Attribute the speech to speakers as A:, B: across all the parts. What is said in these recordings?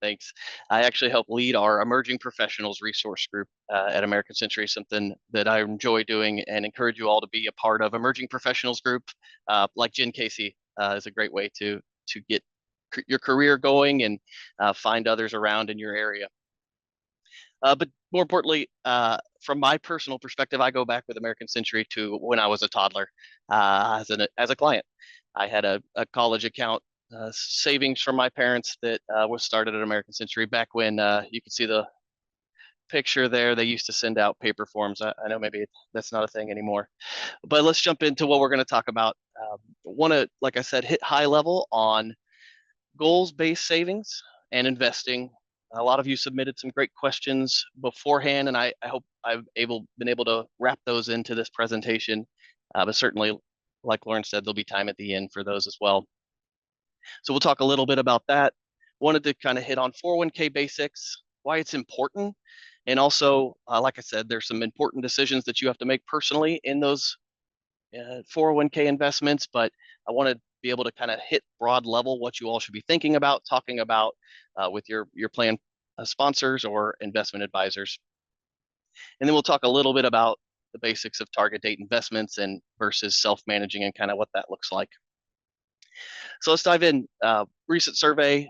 A: Thanks. I actually help lead our emerging professionals resource group at American Century, something that I enjoy doing and encourage you all to be a part of. Emerging professionals group, like genKC, is a great way to get your career going and find others around in your area. But more importantly, from my personal perspective, I go back with American Century to when I was a toddler as a client. I had a college account savings from my parents that was started at American Century back when you can see the picture there. They used to send out paper forms. I know maybe that's not a thing anymore, but let's jump into what we're going to talk about. Want to, like I said, hit high level on goals-based savings and investing. A lot of you submitted some great questions beforehand, and I hope been able to wrap those into this presentation. But certainly, like Lauren said, there'll be time at the end for those as well. So we'll talk a little bit about that. Wanted to kind of hit on 401k basics, why it's important, and also, like I said, there's some important decisions that you have to make personally in those 401k investments, but I want to be able to kind of hit broad level what you all should be thinking about, talking about with your plan sponsors or investment advisors. And then we'll talk a little bit about the basics of target date investments and versus self-managing and kind of what that looks like. So let's dive in. Recent survey,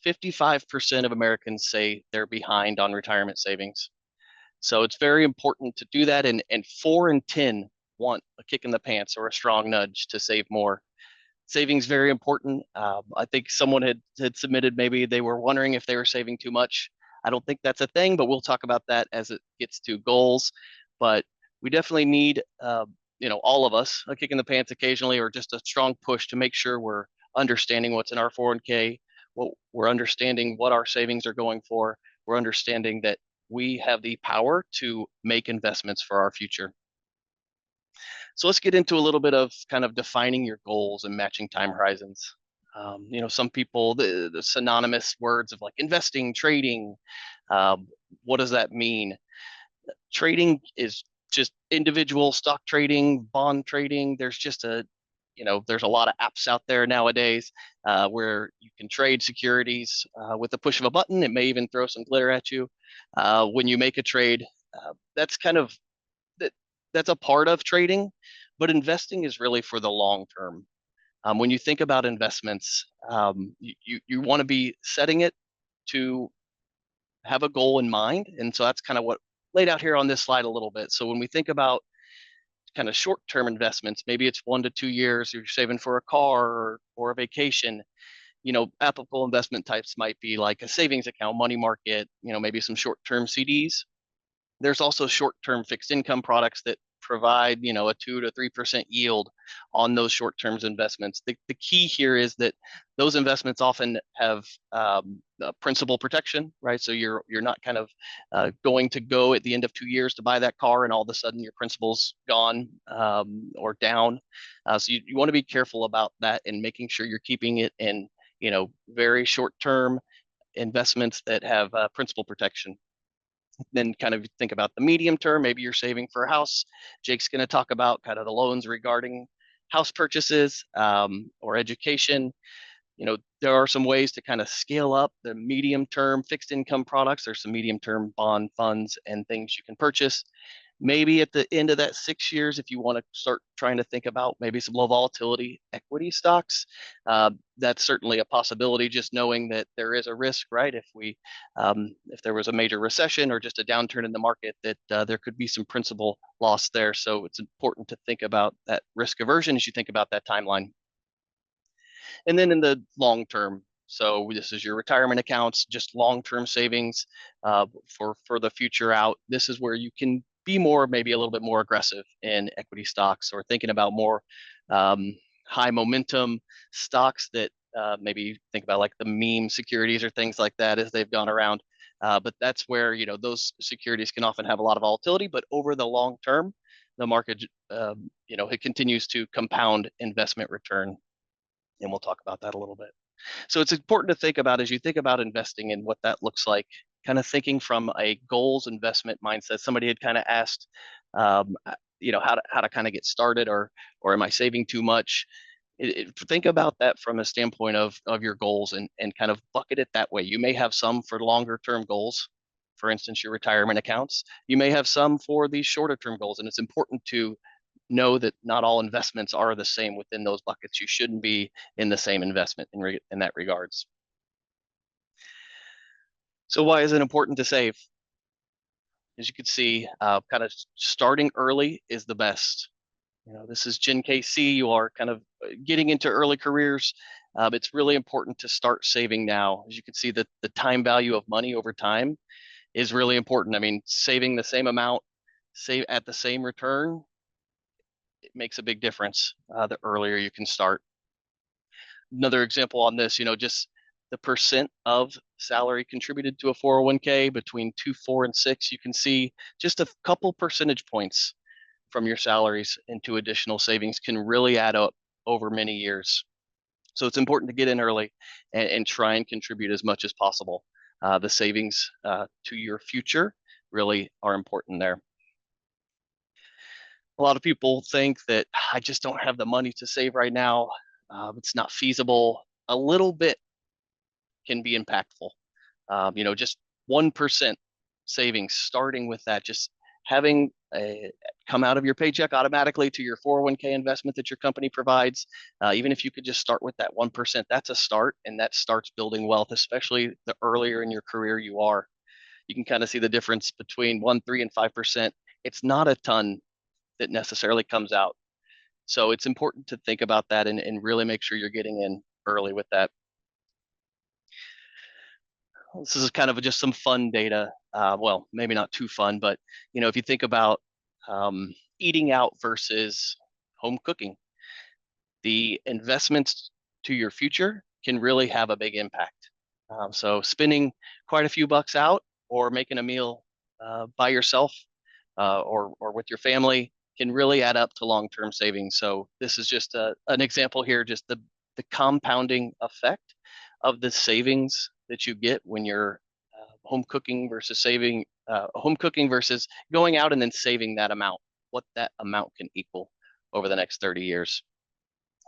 A: 55% of Americans say they're behind on retirement savings. So it's very important to do that. And 4 in 10 want a kick in the pants or a strong nudge to save more. Savings very important. I think someone had submitted maybe they were wondering if they were saving too much. I don't think that's a thing, but we'll talk about that as it gets to goals. But we definitely need, all of us a kick in the pants occasionally, or just a strong push to make sure we're understanding what's in our 401k. We're understanding what our savings are going for. We're understanding that we have the power to make investments for our future. So let's get into a little bit of kind of defining your goals and matching time horizons. Some people, the synonymous words of like investing, trading, what does that mean? Trading is just individual stock trading, bond trading. There's a lot of apps out there nowadays where you can trade securities with the push of a button. It may even throw some glitter at you when you make a trade. That's kind of that's a part of trading, but investing is really for the long term. When you think about investments, you want to be setting it to have a goal in mind, and so that's kind of what laid out here on this slide a little bit. So when we think about kind of short-term investments, maybe it's 1 to 2 years, you're saving for a car or a vacation. Applicable investment types might be like a savings account, money market, maybe some short-term CDs. There's also short-term fixed income products that provide, a 2 to 3% yield on those short-term investments. The key here is that those investments often have principal protection, right? So you're not kind of going to go at the end of 2 years to buy that car and all of a sudden your principal's gone or down. So you want to be careful about that and making sure you're keeping it in, very short-term investments that have principal protection. Then kind of think about the medium term. Maybe you're saving for a house. Jake's going to talk about kind of the loans regarding house purchases or education. There are some ways to kind of scale up the medium term fixed income products. There's some medium term bond funds and things you can purchase. Maybe at the end of that 6 years, if you want to start trying to think about maybe some low volatility equity stocks, that's certainly a possibility. Just knowing that there is a risk, right? If there was a major recession or just a downturn in the market, that there could be some principal loss there. So it's important to think about that risk aversion as you think about that timeline. And then in the long term, so this is your retirement accounts, just long-term savings for the future out. This is where you can be maybe a little bit more aggressive in equity stocks or thinking about more high momentum stocks that maybe think about like the meme securities or things like that as they've gone around. But that's where, those securities can often have a lot of volatility, but over the long term, the market, it continues to compound investment return. And we'll talk about that a little bit. So it's important to think about as you think about investing and what that looks like, kind of thinking from a goals investment mindset. Somebody had kind of asked, how to kind of get started, or am I saving too much? Think about that from a standpoint of your goals and kind of bucket it that way. You may have some for longer term goals, for instance, your retirement accounts. You may have some for these shorter term goals, and it's important to know that not all investments are the same within those buckets. You shouldn't be in the same investment in that regards. So why is it important to save? As you can see, kind of starting early is the best. This is genKC. You are kind of getting into early careers. It's really important to start saving now. As you can see, the time value of money over time is really important. I mean, saving the same amount, save at the same return, it makes a big difference the earlier you can start. Another example on this, just the percent of salary contributed to a 401k between 2, 4, and 6, you can see just a couple percentage points from your salaries into additional savings can really add up over many years. So it's important to get in early and try and contribute as much as possible. The savings to your future really are important there. A lot of people think that I just don't have the money to save right now. It's not feasible. A little bit can be impactful. Just 1% savings, starting with that, just having come out of your paycheck automatically to your 401k investment that your company provides. Even if you could just start with that 1%, that's a start, and that starts building wealth, especially the earlier in your career you are. You can kind of see the difference between 1, 3, and 5%. It's not a ton that necessarily comes out. So it's important to think about that and really make sure you're getting in early with that. This is kind of just some fun data. Well, maybe not too fun, but if you think about eating out versus home cooking, the investments to your future can really have a big impact. So spending quite a few bucks out or making a meal by yourself or with your family can really add up to long-term savings. So this is just an example here, just the compounding effect of the savings that you get when you're home cooking versus going out and then saving that amount, what that amount can equal over the next 30 years.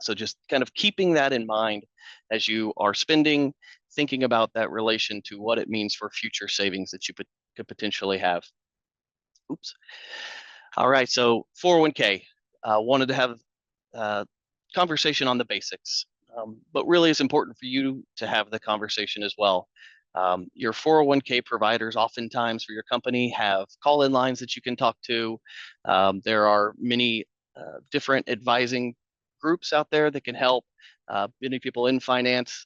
A: So just kind of keeping that in mind as you are spending, thinking about that relation to what it means for future savings that you could potentially have. Oops. All right, so 401k. Wanted to have a conversation on the basics, but really it's important for you to have the conversation as well. Your 401k providers oftentimes for your company have call-in lines that you can talk to. There are many different advising groups out there that can help. Many people in finance,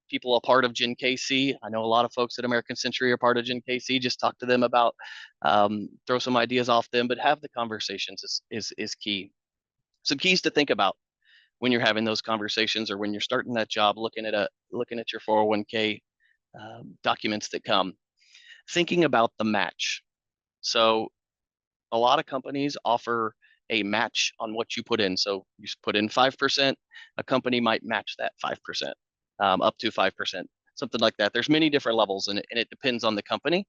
A: people a part of genKC. I know a lot of folks at American Century are part of genKC. Just talk to them about, throw some ideas off them, but have the conversations is key. Some keys to think about when you're having those conversations or when you're starting that job, looking at your 401k documents that come. Thinking about the match. So a lot of companies offer a match on what you put in. So you put in 5%, a company might match that 5%, up to 5%, something like that. There's many different levels and it depends on the company,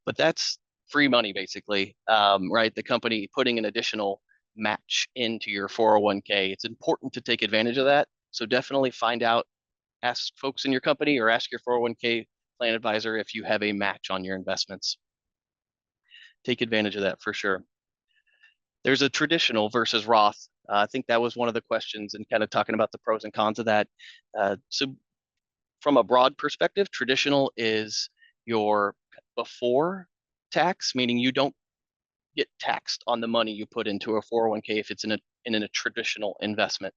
A: but that's free money basically, right? The company putting an additional match into your 401k. It's important to take advantage of that. So definitely find out, ask folks in your company or ask your 401k plan advisor if you have a match on your investments. Take advantage of that for sure. There's a traditional versus Roth. I think that was one of the questions and kind of talking about the pros and cons of that. So from a broad perspective, traditional is your before tax, meaning you don't get taxed on the money you put into a 401k if it's in a traditional investment.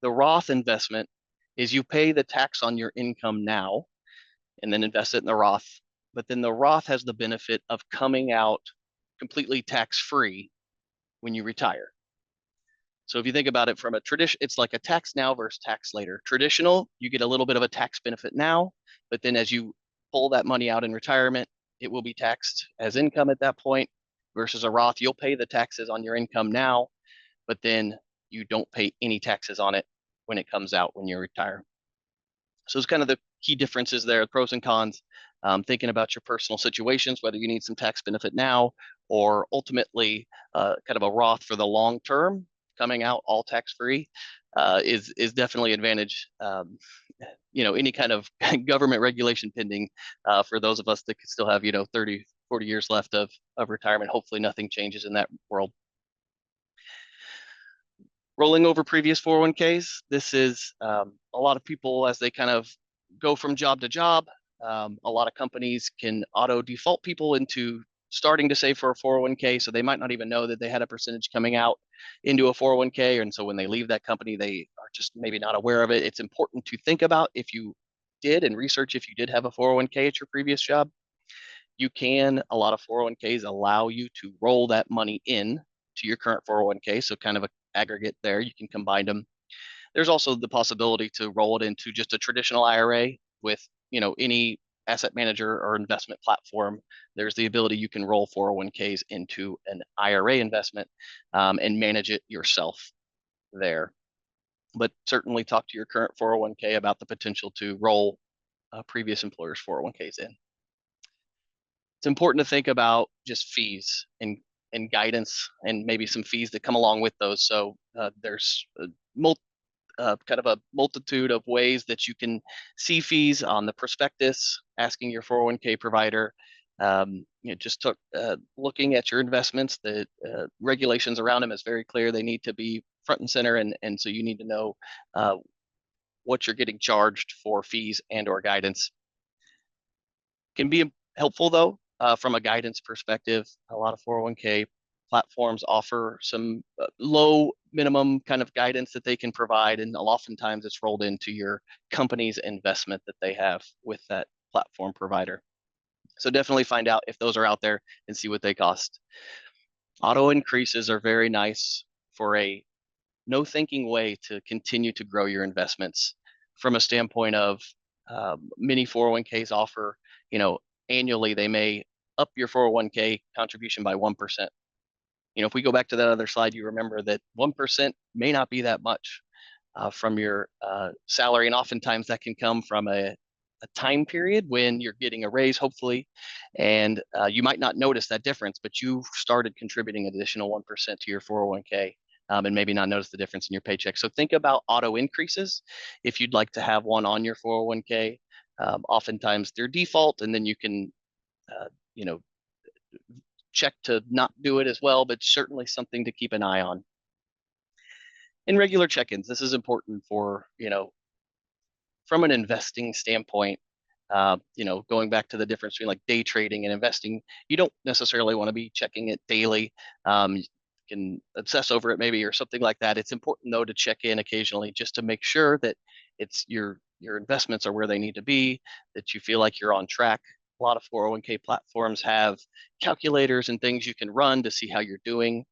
A: The Roth investment is you pay the tax on your income now and then invest it in the Roth. But then the Roth has the benefit of coming out completely tax-free when you retire. So if you think about it from a tradition, it's like a tax now versus tax later. Traditional, you get a little bit of a tax benefit now, but then as you pull that money out in retirement, it will be taxed as income at that point. Versus a Roth, you'll pay the taxes on your income now, but then you don't pay any taxes on it when it comes out when you retire. So it's kind of the key differences there, pros and cons. Thinking about your personal situations, whether you need some tax benefit now or ultimately kind of a Roth for the long term. coming out all tax-free is definitely an advantage. Any kind of government regulation pending for those of us that could still have 30, 40 years left of retirement. Hopefully nothing changes in that world. Rolling over previous 401ks. This is a lot of people as they kind of go from job to job. A lot of companies can auto default people into starting to save for a 401k, so they might not even know that they had a percentage coming out into a 401k. And so when they leave that company, they are just maybe not aware of it. It's important to think about if you did and research if you did have a 401k at your previous job. A lot of 401ks allow you to roll that money in to your current 401k. So kind of a aggregate there. You can combine them. There's also the possibility to roll it into just a traditional IRA with, any asset manager or investment platform. There's the ability you can roll 401ks into an IRA investment and manage it yourself there. But certainly talk to your current 401k about the potential to roll previous employers' 401ks in. It's important to think about just fees and guidance and maybe some fees that come along with those. So there's kind of a multitude of ways that you can see fees on the prospectus, asking your 401k provider, just looking at your investments. The regulations around them is very clear. They need to be front and center, and so you need to know what you're getting charged for fees and or guidance. Can be helpful though from a guidance perspective. A lot of 401k platforms offer some low minimum kind of guidance that they can provide, and oftentimes it's rolled into your company's investment that they have with that platform provider. So definitely find out if those are out there and see what they cost. Auto increases are very nice for a no thinking way to continue to grow your investments from a standpoint of many 401ks offer, annually they may up your 401k contribution by 1%. If we go back to that other slide, you remember that 1% may not be that much from your salary. And oftentimes that can come from a time period when you're getting a raise, hopefully, and you might not notice that difference, but you've started contributing additional 1% to your 401k and maybe not notice the difference in your paycheck. So think about auto increases if you'd like to have one on your 401k. Oftentimes they're default, and then you can, check to not do it as well, but certainly something to keep an eye on. In regular check-ins, this is important for, from an investing standpoint, going back to the difference between like day trading and investing, you don't necessarily want to be checking it daily. You can obsess over it maybe or something like that. It's important though to check in occasionally just to make sure that it's your investments are where they need to be, that you feel like you're on track. A lot of 401k platforms have calculators and things you can run to see how you're doing.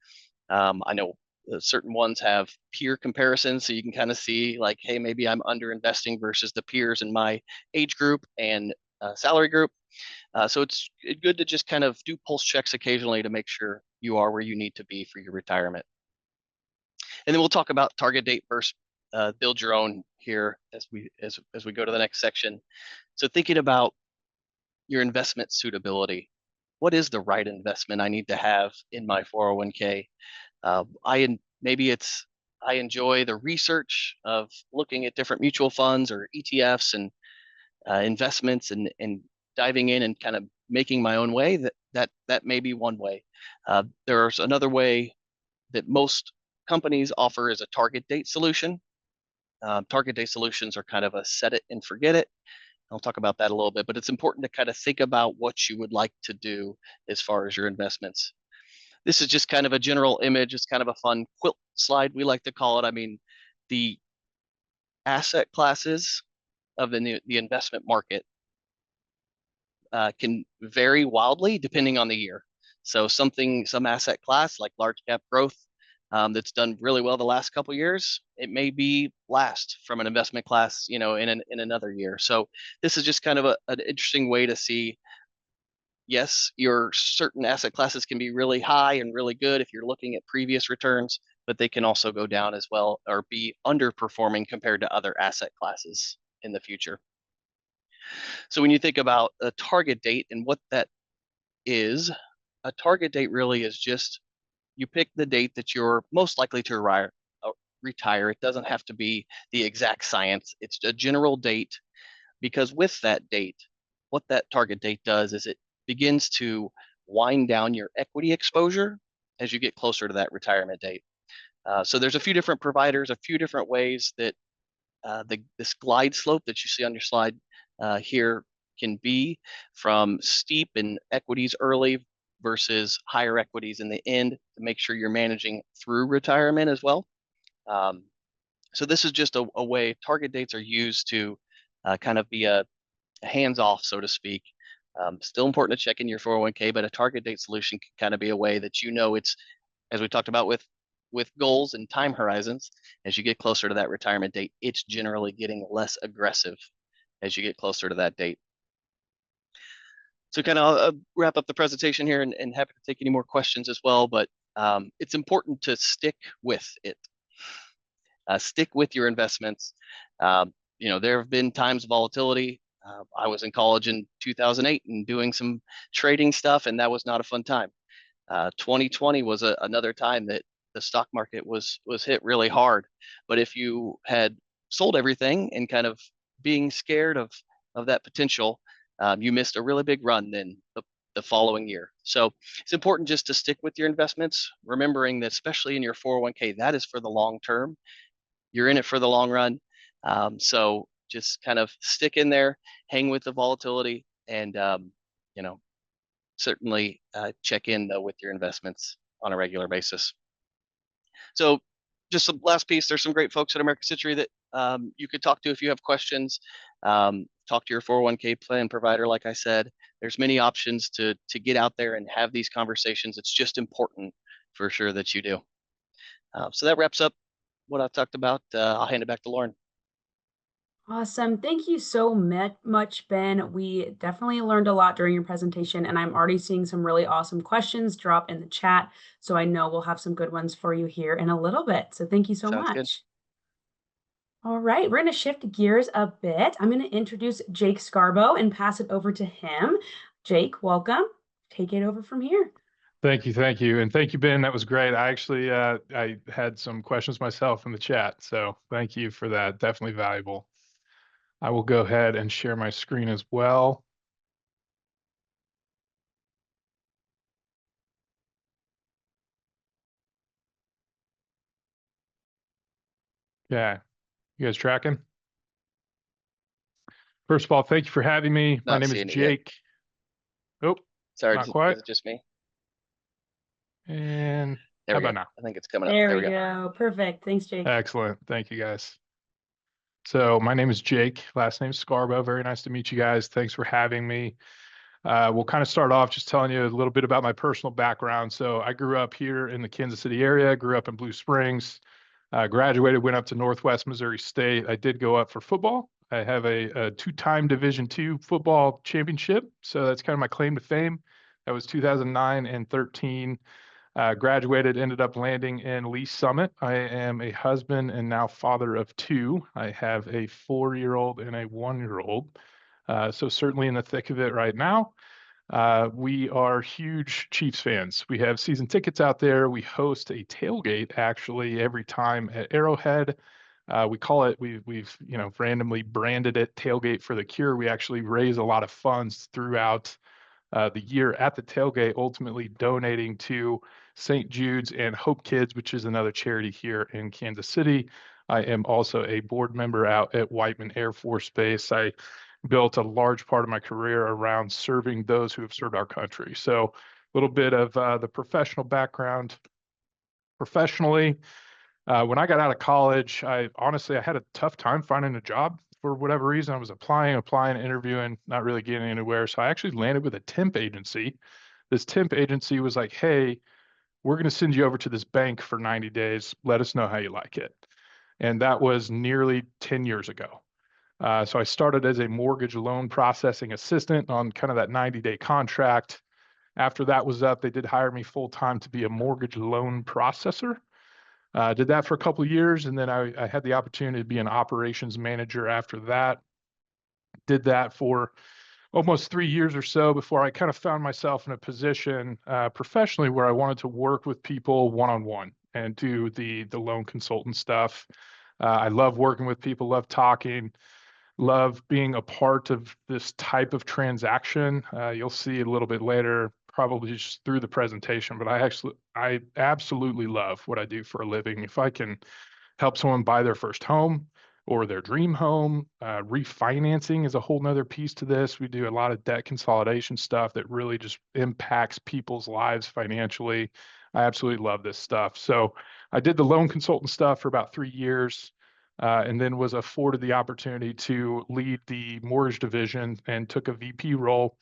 A: I know certain ones have peer comparisons, so you can kind of see like, hey, maybe I'm under investing versus the peers in my age group and salary group. So it's good to just kind of do pulse checks occasionally to make sure you are where you need to be for your retirement. And then we'll talk about target date versus build your own here as we go to the next section. So thinking about your investment suitability. What is the right investment I need to have in my 401k? I enjoy the research of looking at different mutual funds or ETFs and investments and diving in and kind of making my own way. That may be one way. There's another way that most companies offer is a target date solution. Target date solutions are kind of a set it and forget it. I'll talk about that a little bit, but it's important to kind of think about what you would like to do as far as your investments. This is just kind of a general image. It's kind of a fun quilt slide, we like to call it. I mean, the asset classes of the investment market can vary wildly depending on the year. So some asset class like large cap growth that's done really well the last couple of years, it may be last from an investment class, in another year. So this is just kind of an interesting way to see. Yes, your certain asset classes can be really high and really good if you're looking at previous returns, but they can also go down as well or be underperforming compared to other asset classes in the future. So when you think about a target date and what that is, a target date really is just you pick the date that you're most likely to retire. It doesn't have to be the exact science. It's a general date, because with that date, what that target date does is it begins to wind down your equity exposure as you get closer to that retirement date. So there's a few different providers, a few different ways that this glide slope that you see on your slide here can be, from steep in equities early versus higher equities in the end, to make sure you're managing through retirement as well. So this is just a way target dates are used to kind of be a hands off, so to speak. Still important to check in your 401k, but a target date solution can kind of be a way that it's, as we talked about with goals and time horizons, as you get closer to that retirement date, it's generally getting less aggressive as you get closer to that date. So kind of wrap up the presentation here, and happy to take any more questions as well, but it's important to stick with it. Stick with your investments. There have been times of volatility. I was in college in 2008 and doing some trading stuff, and that was not a fun time. 2020 was another time that the stock market was hit really hard. But if you had sold everything and kind of being scared of that potential, you missed a really big run then the following year. So it's important just to stick with your investments, remembering that especially in your 401k, that is for the long term. You're in it for the long run. So just kind of stick in there, hang with the volatility, and certainly check in though with your investments on a regular basis. So just some last piece, there's some great folks at American Century that you could talk to if you have questions. Talk to your 401k plan provider. Like I said, there's many options to get out there and have these conversations. It's just important for sure that you do. So that wraps up what I've talked about. I'll hand it back to Lauren.
B: Awesome. Thank you so much, Ben. We definitely learned a lot during your presentation, and I'm already seeing some really awesome questions drop in the chat. So I know we'll have some good ones for you here in a little bit. So thank you so
A: Sounds good.
B: much. All right, we're going to shift gears a bit. I'm going to introduce Jake Scarbo and pass it over to him. Jake, welcome. Take it over from here.
C: Thank you. And thank you, Ben. That was great. I actually, I had some questions myself in the chat. So thank you for that. Definitely valuable. I will go ahead and share my screen as well. Yeah. You guys tracking? First of all, thank you for having me. My name is Jake. Oh,
A: sorry,
C: not quite.
A: Is it just me?
C: And how about now?
A: I think it's coming up.
B: There we go. Perfect. Thanks, Jake.
C: Excellent. Thank you, guys. So my name is Jake. Last name is Scarbo. Very nice to meet you guys. Thanks for having me. We'll kind of start off just telling you a little bit about my personal background. So I grew up here in the Kansas City area, grew up in Blue Springs, graduated, went up to Northwest Missouri State. I did go up for football. I have a two-time Division II football championship. So that's kind of my claim to fame. That was 2009 and 13. Graduated, ended up landing in Lee Summit. I am a husband and now father of two. I have a 4-year-old and a 1-year-old. So certainly in the thick of it right now. We are huge Chiefs fans. We have season tickets out there. We host a tailgate actually every time at Arrowhead. We call it, we've randomly branded it Tailgate for the Cure. We actually raise a lot of funds throughout the year at the tailgate, ultimately donating to St. Jude's and Hope Kids, which is another charity here in Kansas City. I am also a board member out at Whiteman Air Force Base. I built a large part of my career around serving those who have served our country. So a little bit of the professional background. Professionally, when I got out of college, I had a tough time finding a job. For whatever reason, I was applying, interviewing, not really getting anywhere. So I actually landed with a temp agency. This temp agency was like, hey, we're going to send you over to this bank for 90 days. Let us know how you like it. And that was nearly 10 years ago. So I started as a mortgage loan processing assistant on kind of that 90-day contract. After that was up, they did hire me full-time to be a mortgage loan processor. Did that for a couple of years, and then I had the opportunity to be an operations manager after that. Did that for almost 3 years or so before I kind of found myself in a position professionally where I wanted to work with people one-on-one and do the loan consultant stuff. I love working with people, love talking, love being a part of this type of transaction. You'll see a little bit later, probably just through the presentation, but I absolutely love what I do for a living. If I can help someone buy their first home or their dream home, refinancing is a whole nother piece to this. We do a lot of debt consolidation stuff that really just impacts people's lives financially. I absolutely love this stuff. So I did the loan consultant stuff for about 3 years and then was afforded the opportunity to lead the mortgage division and took a VP role.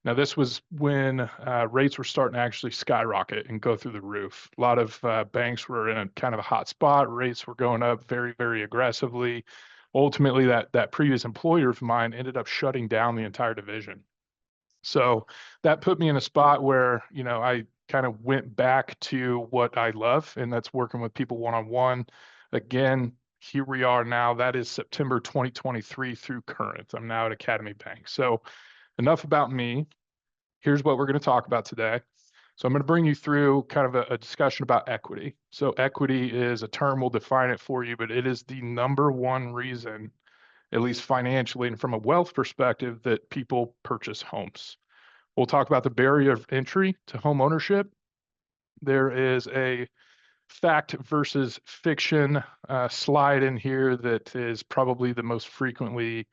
C: Now, this was when rates were starting to actually skyrocket and go through the roof. A lot of banks were in a kind of a hot spot. Rates were going up very, very aggressively. Ultimately, that previous employer of mine ended up shutting down the entire division. So that put me in a spot where, I kind of went back to what I love, and that's working with people one-on-one. Again, here we are now. That is September 2023 through current. I'm now at Academy Bank. So enough about me. Here's what we're going to talk about today. So I'm going to bring you through kind of a discussion about equity. So equity is a term, we'll define it for you, but it is the number one reason, at least financially and from a wealth perspective, that people purchase homes. We'll talk about the barrier of entry to home ownership. There is a fact versus fiction slide in here that is probably the most frequently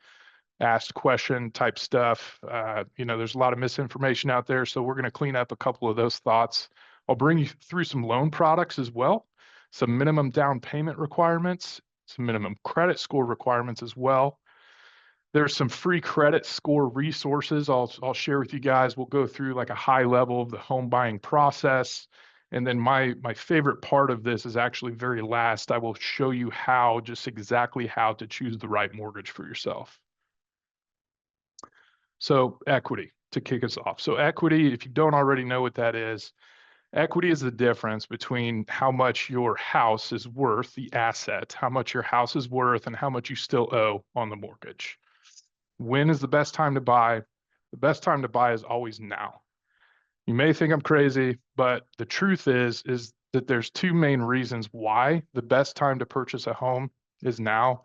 C: asked question type stuff. There's a lot of misinformation out there, so we're going to clean up a couple of those thoughts. I'll bring you through some loan products as well, some minimum down payment requirements, some minimum credit score requirements as well. There's some free credit score resources I'll share with you guys. We'll go through like a high level of the home buying process. And then my favorite part of this is actually very last. I will show you just exactly how to choose the right mortgage for yourself. So equity to kick us off. So equity, if you don't already know what that is, equity is the difference between how much your house is worth, the asset, how much your house is worth, and how much you still owe on the mortgage. When is the best time to buy? The best time to buy is always now. You may think I'm crazy, but the truth is that there's two main reasons why the best time to purchase a home is now,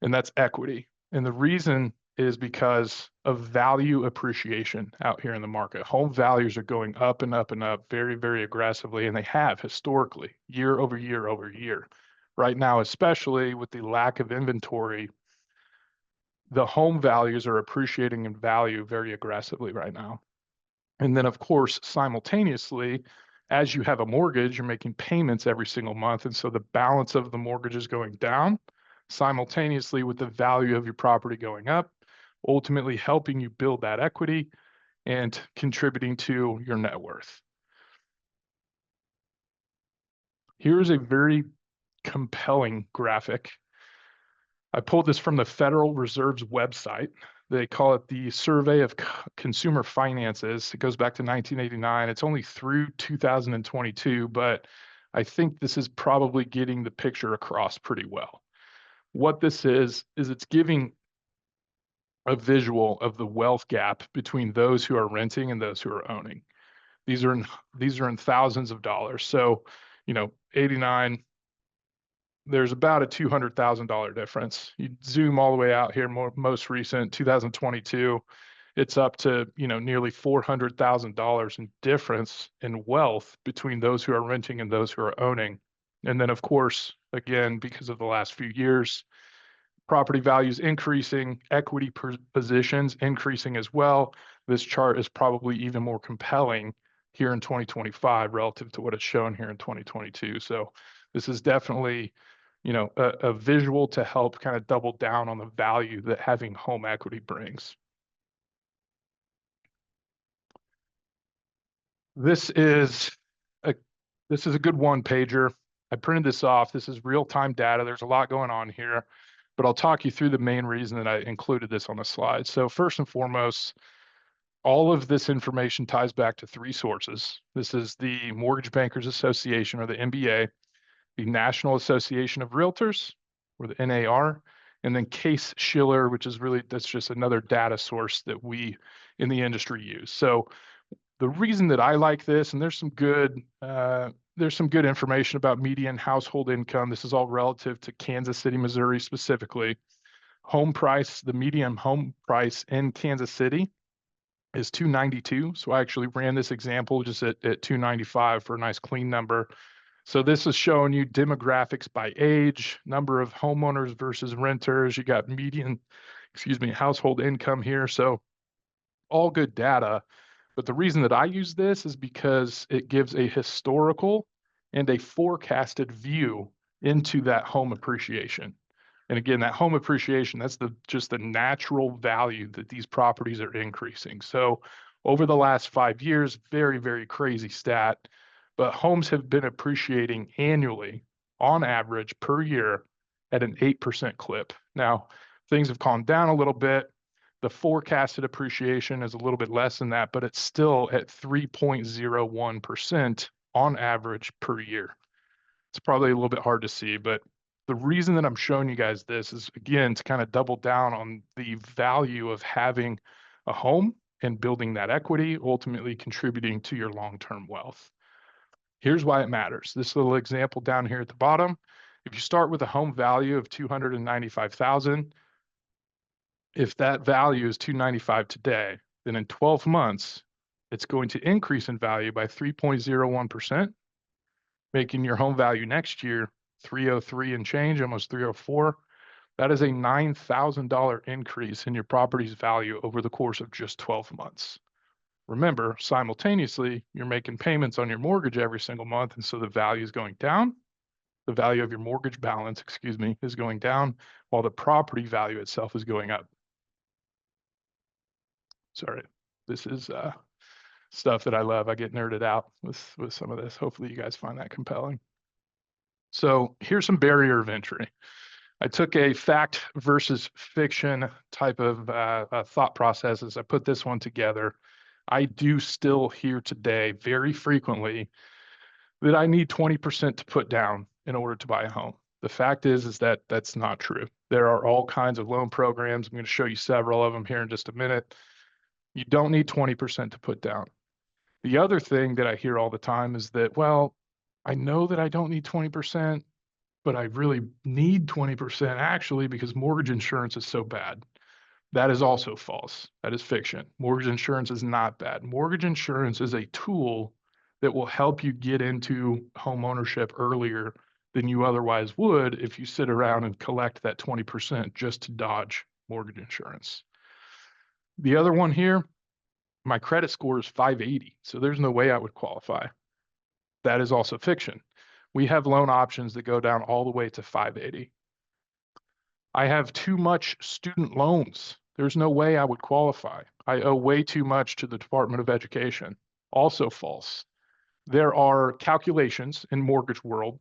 C: and that's equity. And the reason is because of value appreciation out here in the market. Home values are going up and up and up very, very aggressively, and they have historically, year over year over year. Right now, especially with the lack of inventory, the home values are appreciating in value very aggressively right now. And then, of course, simultaneously, as you have a mortgage, you're making payments every single month. And so the balance of the mortgage is going down simultaneously with the value of your property going up, ultimately helping you build that equity and contributing to your net worth. Here's a very compelling graphic. I pulled this from the Federal Reserve's website. They call it the Survey of Consumer Finances. It goes back to 1989. It's only through 2022, but I think this is probably getting the picture across pretty well. What this is it's giving a visual of the wealth gap between those who are renting and those who are owning. These are in thousands of dollars. So, 89, there's about a $200,000 difference. You zoom all the way out here, most recent 2022, it's up to nearly $400,000 in difference in wealth between those who are renting and those who are owning. And then, of course, again, because of the last few years, property values increasing, equity positions increasing as well. This chart is probably even more compelling here in 2025 relative to what it's shown here in 2022. So this is definitely, a visual to help kind of double down on the value that having home equity brings. This is a good one pager. I printed this off. This is real-time data. There's a lot going on here, but I'll talk you through the main reason that I included this on the slide. So first and foremost, all of this information ties back to three sources. This is the Mortgage Bankers Association, or the MBA, the National Association of Realtors, or the NAR, and then Case Shiller, which is really, that's just another data source that we in the industry use. So the reason that I like this, and there's some good information about median household income. This is all relative to Kansas City, Missouri specifically. Home price, the median home price in Kansas City is $292. So I actually ran this example just at $295 for a nice clean number. So this is showing you demographics by age, number of homeowners versus renters. You got median, household income here. So all good data. But the reason that I use this is because it gives a historical and a forecasted view into that home appreciation. And again, that home appreciation, that's just the natural value that these properties are increasing. So over the last 5 years, very, very crazy stat, but homes have been appreciating annually on average per year at an 8% clip. Now, things have calmed down a little bit. The forecasted appreciation is a little bit less than that, but it's still at 3.01% on average per year. It's probably a little bit hard to see, but the reason that I'm showing you guys this is, again, to kind of double down on the value of having a home and building that equity, ultimately contributing to your long-term wealth. Here's why it matters. This little example down here at the bottom, if you start with a home value of $295,000, if that value is $295 today, then in 12 months, it's going to increase in value by 3.01%, making your home value next year 303 and change, almost 304. That is a $9,000 increase in your property's value over the course of just 12 months. Remember, simultaneously, you're making payments on your mortgage every single month, and so the value is going down. The value of your mortgage balance, is going down, while the property value itself is going up. Sorry, this is stuff that I love. I get nerded out with some of this. Hopefully you guys find that compelling. So here's some barrier of entry. I took a fact versus fiction type of thought process as I put this one together. I do still hear today very frequently that I need 20% to put down in order to buy a home. The fact is that that's not true. There are all kinds of loan programs. I'm going to show you several of them here in just a minute. You don't need 20% to put down. The other thing that I hear all the time is that, well, I know that I don't need 20%, but I really need 20% actually because mortgage insurance is so bad. That is also false. That is fiction. Mortgage insurance is not bad. Mortgage insurance is a tool that will help you get into home ownership earlier than you otherwise would if you sit around and collect that 20% just to dodge mortgage insurance. The other one here, my credit score is 580, so there's no way I would qualify. That is also fiction. We have loan options that go down all the way to 580. I have too much student loans. There's no way I would qualify. I owe way too much to the Department of Education. Also false. There are calculations in mortgage world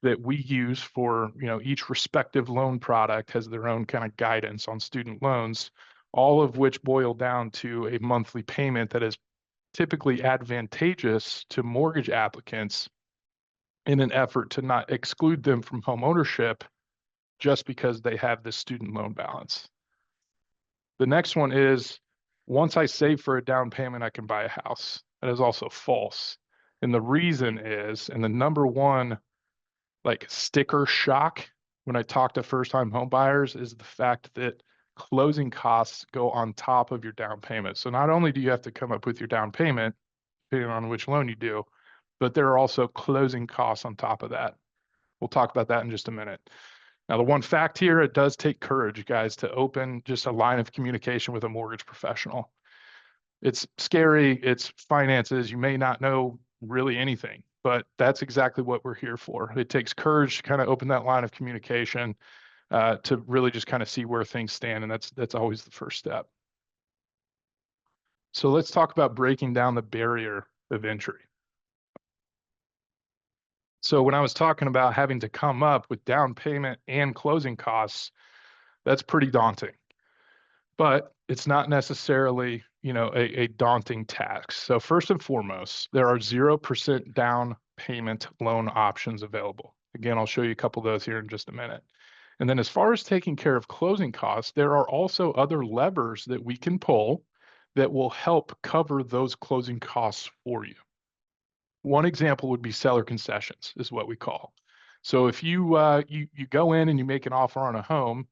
C: that we use for, each respective loan product has their own kind of guidance on student loans, all of which boil down to a monthly payment that is typically advantageous to mortgage applicants in an effort to not exclude them from home ownership just because they have this student loan balance. The next one is, once I save for a down payment, I can buy a house. That is also false. And the reason is, and the number one sticker shock when I talk to first-time home buyers is the fact that closing costs go on top of your down payment. So not only do you have to come up with your down payment, depending on which loan you do, but there are also closing costs on top of that. We'll talk about that in just a minute. Now, the one fact here, it does take courage, guys, to open just a line of communication with a mortgage professional. It's scary, it's finances, you may not know really anything, but that's exactly what we're here for. It takes courage to kind of open that line of communication to really just kind of see where things stand, and that's always the first step. So let's talk about breaking down the barrier of entry. So when I was talking about having to come up with down payment and closing costs, that's pretty daunting. But it's not necessarily, a daunting task. So first and foremost, there are 0% down payment loan options available. Again, I'll show you a couple of those here in just a minute. And then as far as taking care of closing costs, there are also other levers that we can pull that will help cover those closing costs for you. One example would be seller concessions, is what we call. So if you go in and you make an offer on a home,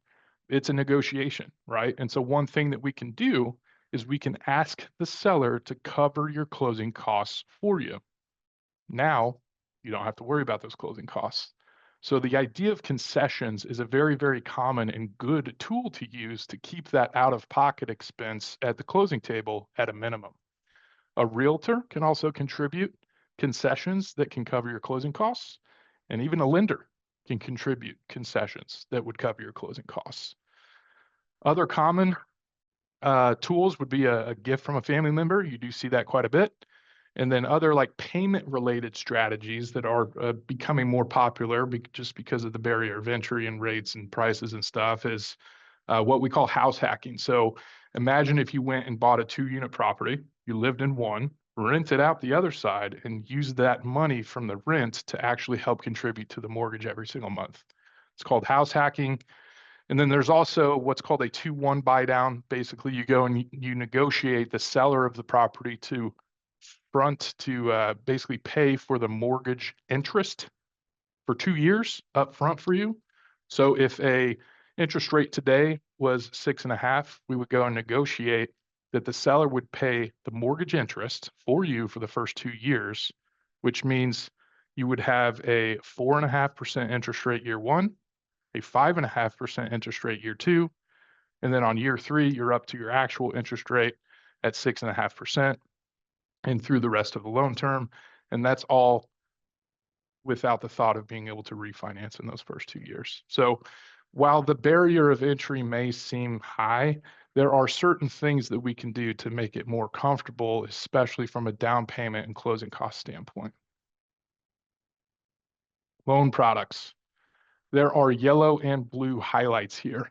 C: it's a negotiation, right? And so one thing that we can do is we can ask the seller to cover your closing costs for you. Now, you don't have to worry about those closing costs. So the idea of concessions is a very, very common and good tool to use to keep that out-of-pocket expense at the closing table at a minimum. A realtor can also contribute concessions that can cover your closing costs, and even a lender can contribute concessions that would cover your closing costs. Other common tools would be a gift from a family member. You do see that quite a bit. And then other like payment related strategies that are becoming more popular just because of the barrier of entry and rates and prices and stuff is what we call house hacking. So imagine if you went and bought a 2-unit property, you lived in one, rented out the other side, and used that money from the rent to actually help contribute to the mortgage every single month. It's called house hacking. And then there's also what's called a 2-1 buy down. Basically, you go and you negotiate the seller of the property to basically pay for the mortgage interest for 2 years up front for you. So if a interest rate today was 6.5, we would go and negotiate that the seller would pay the mortgage interest for you for the first 2 years, which means you would have a 4.5% interest rate year one, a 5.5% interest rate year two, and then on year three, you're up to your actual interest rate at 6.5% and through the rest of the loan term. And that's all without the thought of being able to refinance in those first 2 years. So while the barrier of entry may seem high, there are certain things that we can do to make it more comfortable, especially from a down payment and closing cost standpoint. Loan products. There are yellow and blue highlights here.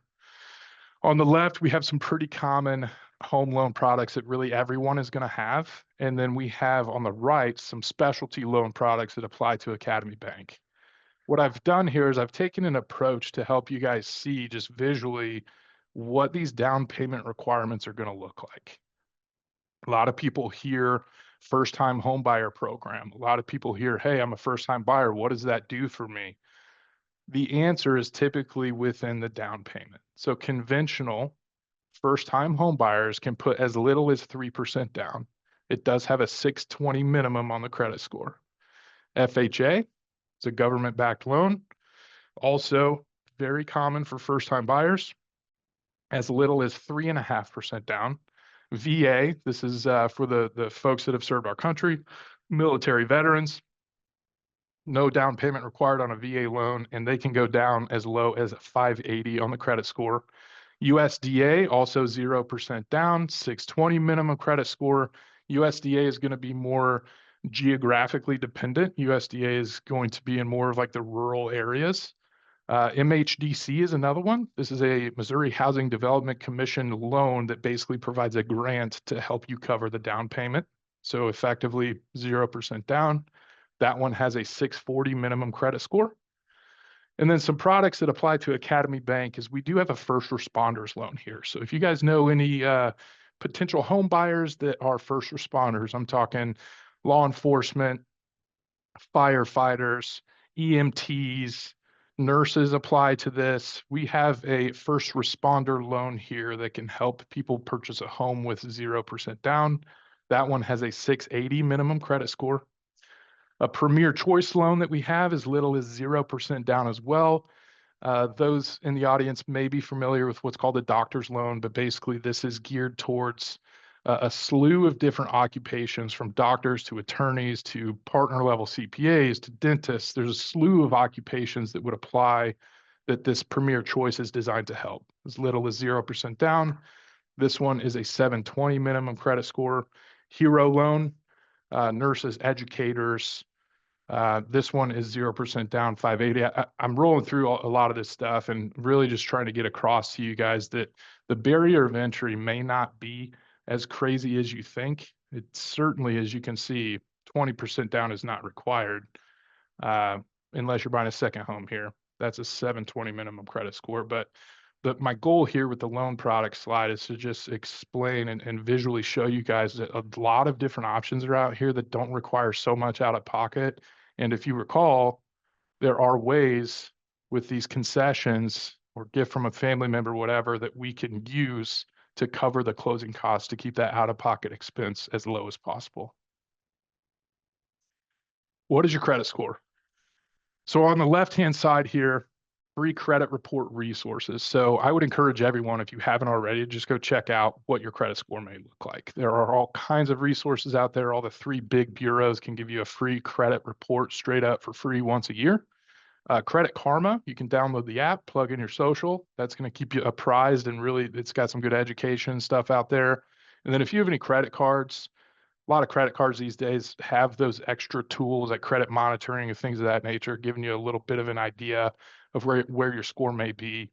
C: On the left, we have some pretty common home loan products that really everyone is going to have. And then we have on the right some specialty loan products that apply to Academy Bank. What I've done here is I've taken an approach to help you guys see just visually what these down payment requirements are going to look like. A lot of people hear first-time home buyer program. A lot of people hear, hey, I'm a first-time buyer. What does that do for me? The answer is typically within the down payment. So conventional first-time home buyers can put as little as 3% down. It does have a 620 minimum on the credit score. FHA, it's a government-backed loan. Also very common for first-time buyers, as little as 3.5% down. VA, this is for the folks that have served our country, military veterans, no down payment required on a VA loan, and they can go down as low as 580 on the credit score. USDA, also 0% down, 620 minimum credit score. USDA is going to be more geographically dependent. USDA is going to be in more of like the rural areas. MHDC is another one. This is a Missouri Housing Development Commission loan that basically provides a grant to help you cover the down payment. So effectively 0% down. That one has a 640 minimum credit score. And then some products that apply to Academy Bank is we do have a first responders loan here. So if you guys know any potential home buyers that are first responders, I'm talking law enforcement, firefighters, EMTs, nurses apply to this. We have a first responder loan here that can help people purchase a home with 0% down. That one has a 680 minimum credit score. A Premier Choice loan that we have as little as 0% down as well. Those in the audience may be familiar with what's called a doctor's loan, but basically this is geared towards a slew of different occupations, from doctors to attorneys to partner level CPAs to dentists. There's a slew of occupations that would apply that this Premier Choice is designed to help. As little as 0% down. This one is a 720 minimum credit score. Hero loan, nurses, educators. This one is 0% down, 580. I'm rolling through a lot of this stuff and really just trying to get across to you guys that the barrier of entry may not be as crazy as you think. It certainly, as you can see, 20% down is not required unless you're buying a second home here. That's a 720 minimum credit score. But my goal here with the loan product slide is to just explain and visually show you guys that a lot of different options are out here that don't require so much out of pocket. And if you recall, there are ways with these concessions or gift from a family member, whatever, that we can use to cover the closing costs to keep that out-of-pocket expense as low as possible. What is your credit score? So on the left-hand side here, free credit report resources. So I would encourage everyone, if you haven't already, just go check out what your credit score may look like. There are all kinds of resources out there. All the three big bureaus can give you a free credit report straight up for free once a year. Credit Karma, you can download the app, plug in your social. That's going to keep you apprised, and really, it's got some good education stuff out there. And then if you have any credit cards, a lot of credit cards these days have those extra tools like credit monitoring and things of that nature, giving you a little bit of an idea of where your score may be.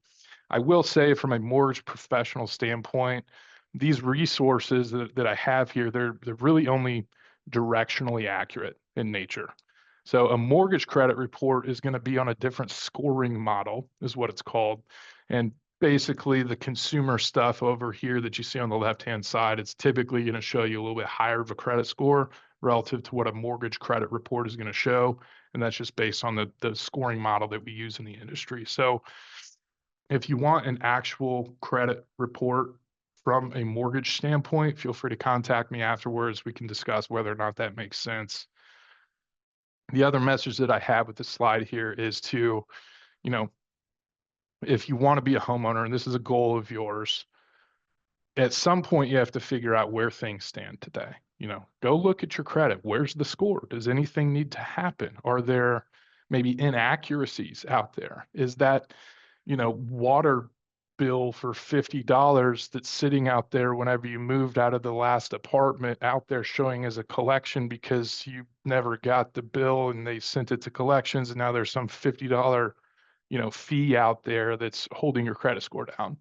C: I will say, from a mortgage professional standpoint, these resources that I have here, they're really only directionally accurate in nature. So a mortgage credit report is going to be on a different scoring model, is what it's called. And basically the consumer stuff over here that you see on the left-hand side, it's typically going to show you a little bit higher of a credit score relative to what a mortgage credit report is going to show. And that's just based on the scoring model that we use in the industry. So if you want an actual credit report from a mortgage standpoint, feel free to contact me afterwards. We can discuss whether or not that makes sense. The other message that I have with this slide here is to, you know, if you want to be a homeowner, and this is a goal of yours, at some point you have to figure out where things stand today. Go look at your credit. Where's the score? Does anything need to happen? Are there maybe inaccuracies out there? Is that, water bill for $50 that's sitting out there whenever you moved out of the last apartment out there showing as a collection because you never got the bill and they sent it to collections, and now there's some $50 fee out there that's holding your credit score down?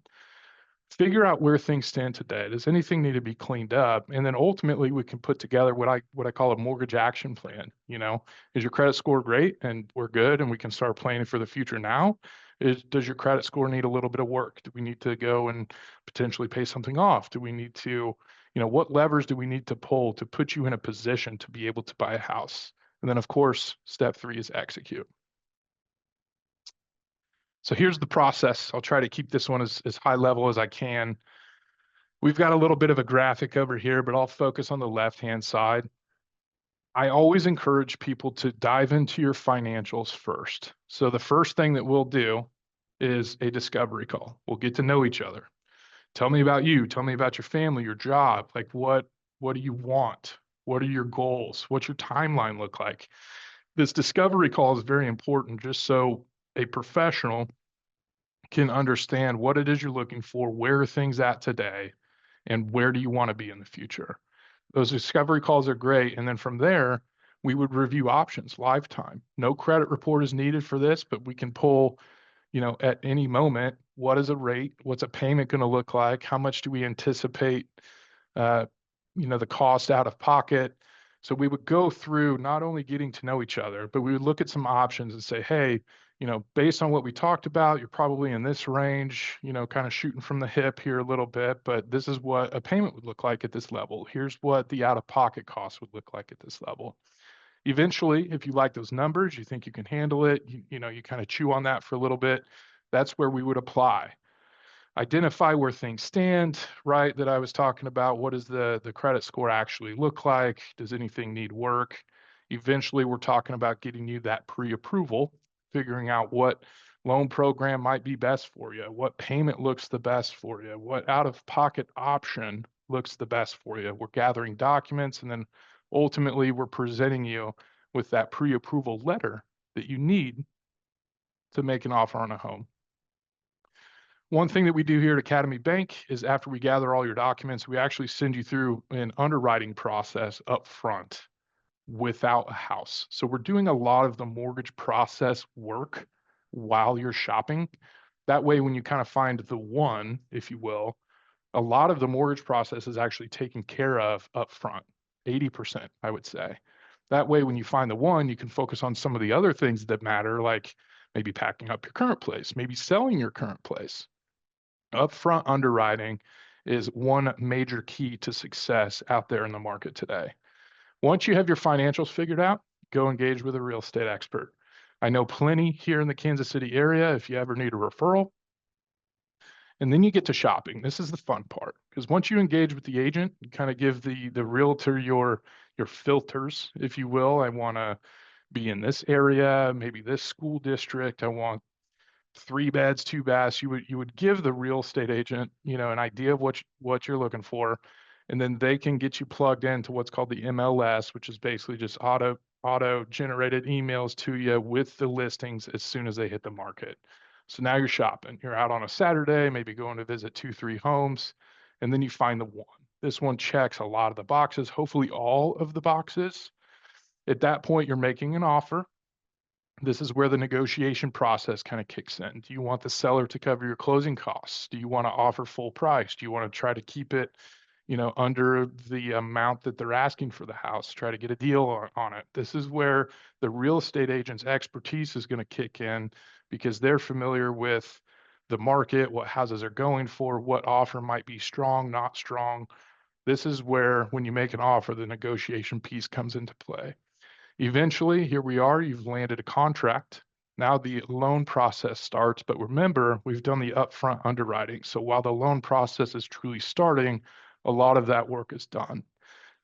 C: Figure out where things stand today. Does anything need to be cleaned up? And then ultimately we can put together what I call a mortgage action plan. Is your credit score great and we're good and we can start planning for the future now? Does your credit score need a little bit of work? Do we need to go and potentially pay something off? Do we need to, what levers do we need to pull to put you in a position to be able to buy a house? And then of course, step 3 is execute. So here's the process. I'll try to keep this one as high level as I can. We've got a little bit of a graphic over here, but I'll focus on the left-hand side. I always encourage people to dive into your financials first. So the first thing that we'll do is a discovery call. We'll get to know each other. Tell me about you. Tell me about your family, your job. Like what do you want? What are your goals? What's your timeline look like? This discovery call is very important just so a professional can understand what it is you're looking for, where are things at today, and where do you want to be in the future. Those discovery calls are great. And then from there, we would review options, lifetime. No credit report is needed for this, but we can pull, at any moment, what is a rate? What's a payment going to look like? How much do we anticipate, the cost out of pocket? So we would go through not only getting to know each other, but we would look at some options and say, hey, based on what we talked about, you're probably in this range, kind of shooting from the hip here a little bit, but this is what a payment would look like at this level. Here's what the out-of-pocket cost would look like at this level. Eventually, if you like those numbers, you think you can handle it, you kind of chew on that for a little bit, that's where we would apply. Identify where things stand, right, that I was talking about. What does the credit score actually look like? Does anything need work? Eventually, we're talking about getting you that pre-approval, figuring out what loan program might be best for you, what payment looks the best for you, what out-of-pocket option looks the best for you. We're gathering documents, and then ultimately we're presenting you with that pre-approval letter that you need to make an offer on a home. One thing that we do here at Academy Bank is after we gather all your documents, we actually send you through an underwriting process up front without a house. So we're doing a lot of the mortgage process work while you're shopping. That way, when you kind of find the one, if you will, a lot of the mortgage process is actually taken care of up front, 80%, I would say. That way, when you find the one, you can focus on some of the other things that matter, like maybe packing up your current place, maybe selling your current place. Upfront underwriting is one major key to success out there in the market today. Once you have your financials figured out, go engage with a real estate expert. I know plenty here in the Kansas City area if you ever need a referral. And then you get to shopping. This is the fun part, because once you engage with the agent, you kind of give the realtor your filters, if you will. I want to be in this area, maybe this school district. I want 3 beds, 2 baths. You would give the real estate agent, an idea of what you're looking for, and then they can get you plugged into what's called the MLS, which is basically just auto generated emails to you with the listings as soon as they hit the market. So now you're shopping. You're out on a Saturday, maybe going to visit 2, 3 homes, and then you find the one. This one checks a lot of the boxes, hopefully all of the boxes. At that point, you're making an offer. This is where the negotiation process kind of kicks in. Do you want the seller to cover your closing costs? Do you want to offer full price? Do you want to try to keep it, under the amount that they're asking for the house, try to get a deal on it? This is where the real estate agent's expertise is going to kick in, because they're familiar with the market, what houses are going for, what offer might be strong, not strong. This is where, when you make an offer, the negotiation piece comes into play. Eventually, here we are, you've landed a contract. Now the loan process starts, but remember, we've done the upfront underwriting. So while the loan process is truly starting, a lot of that work is done.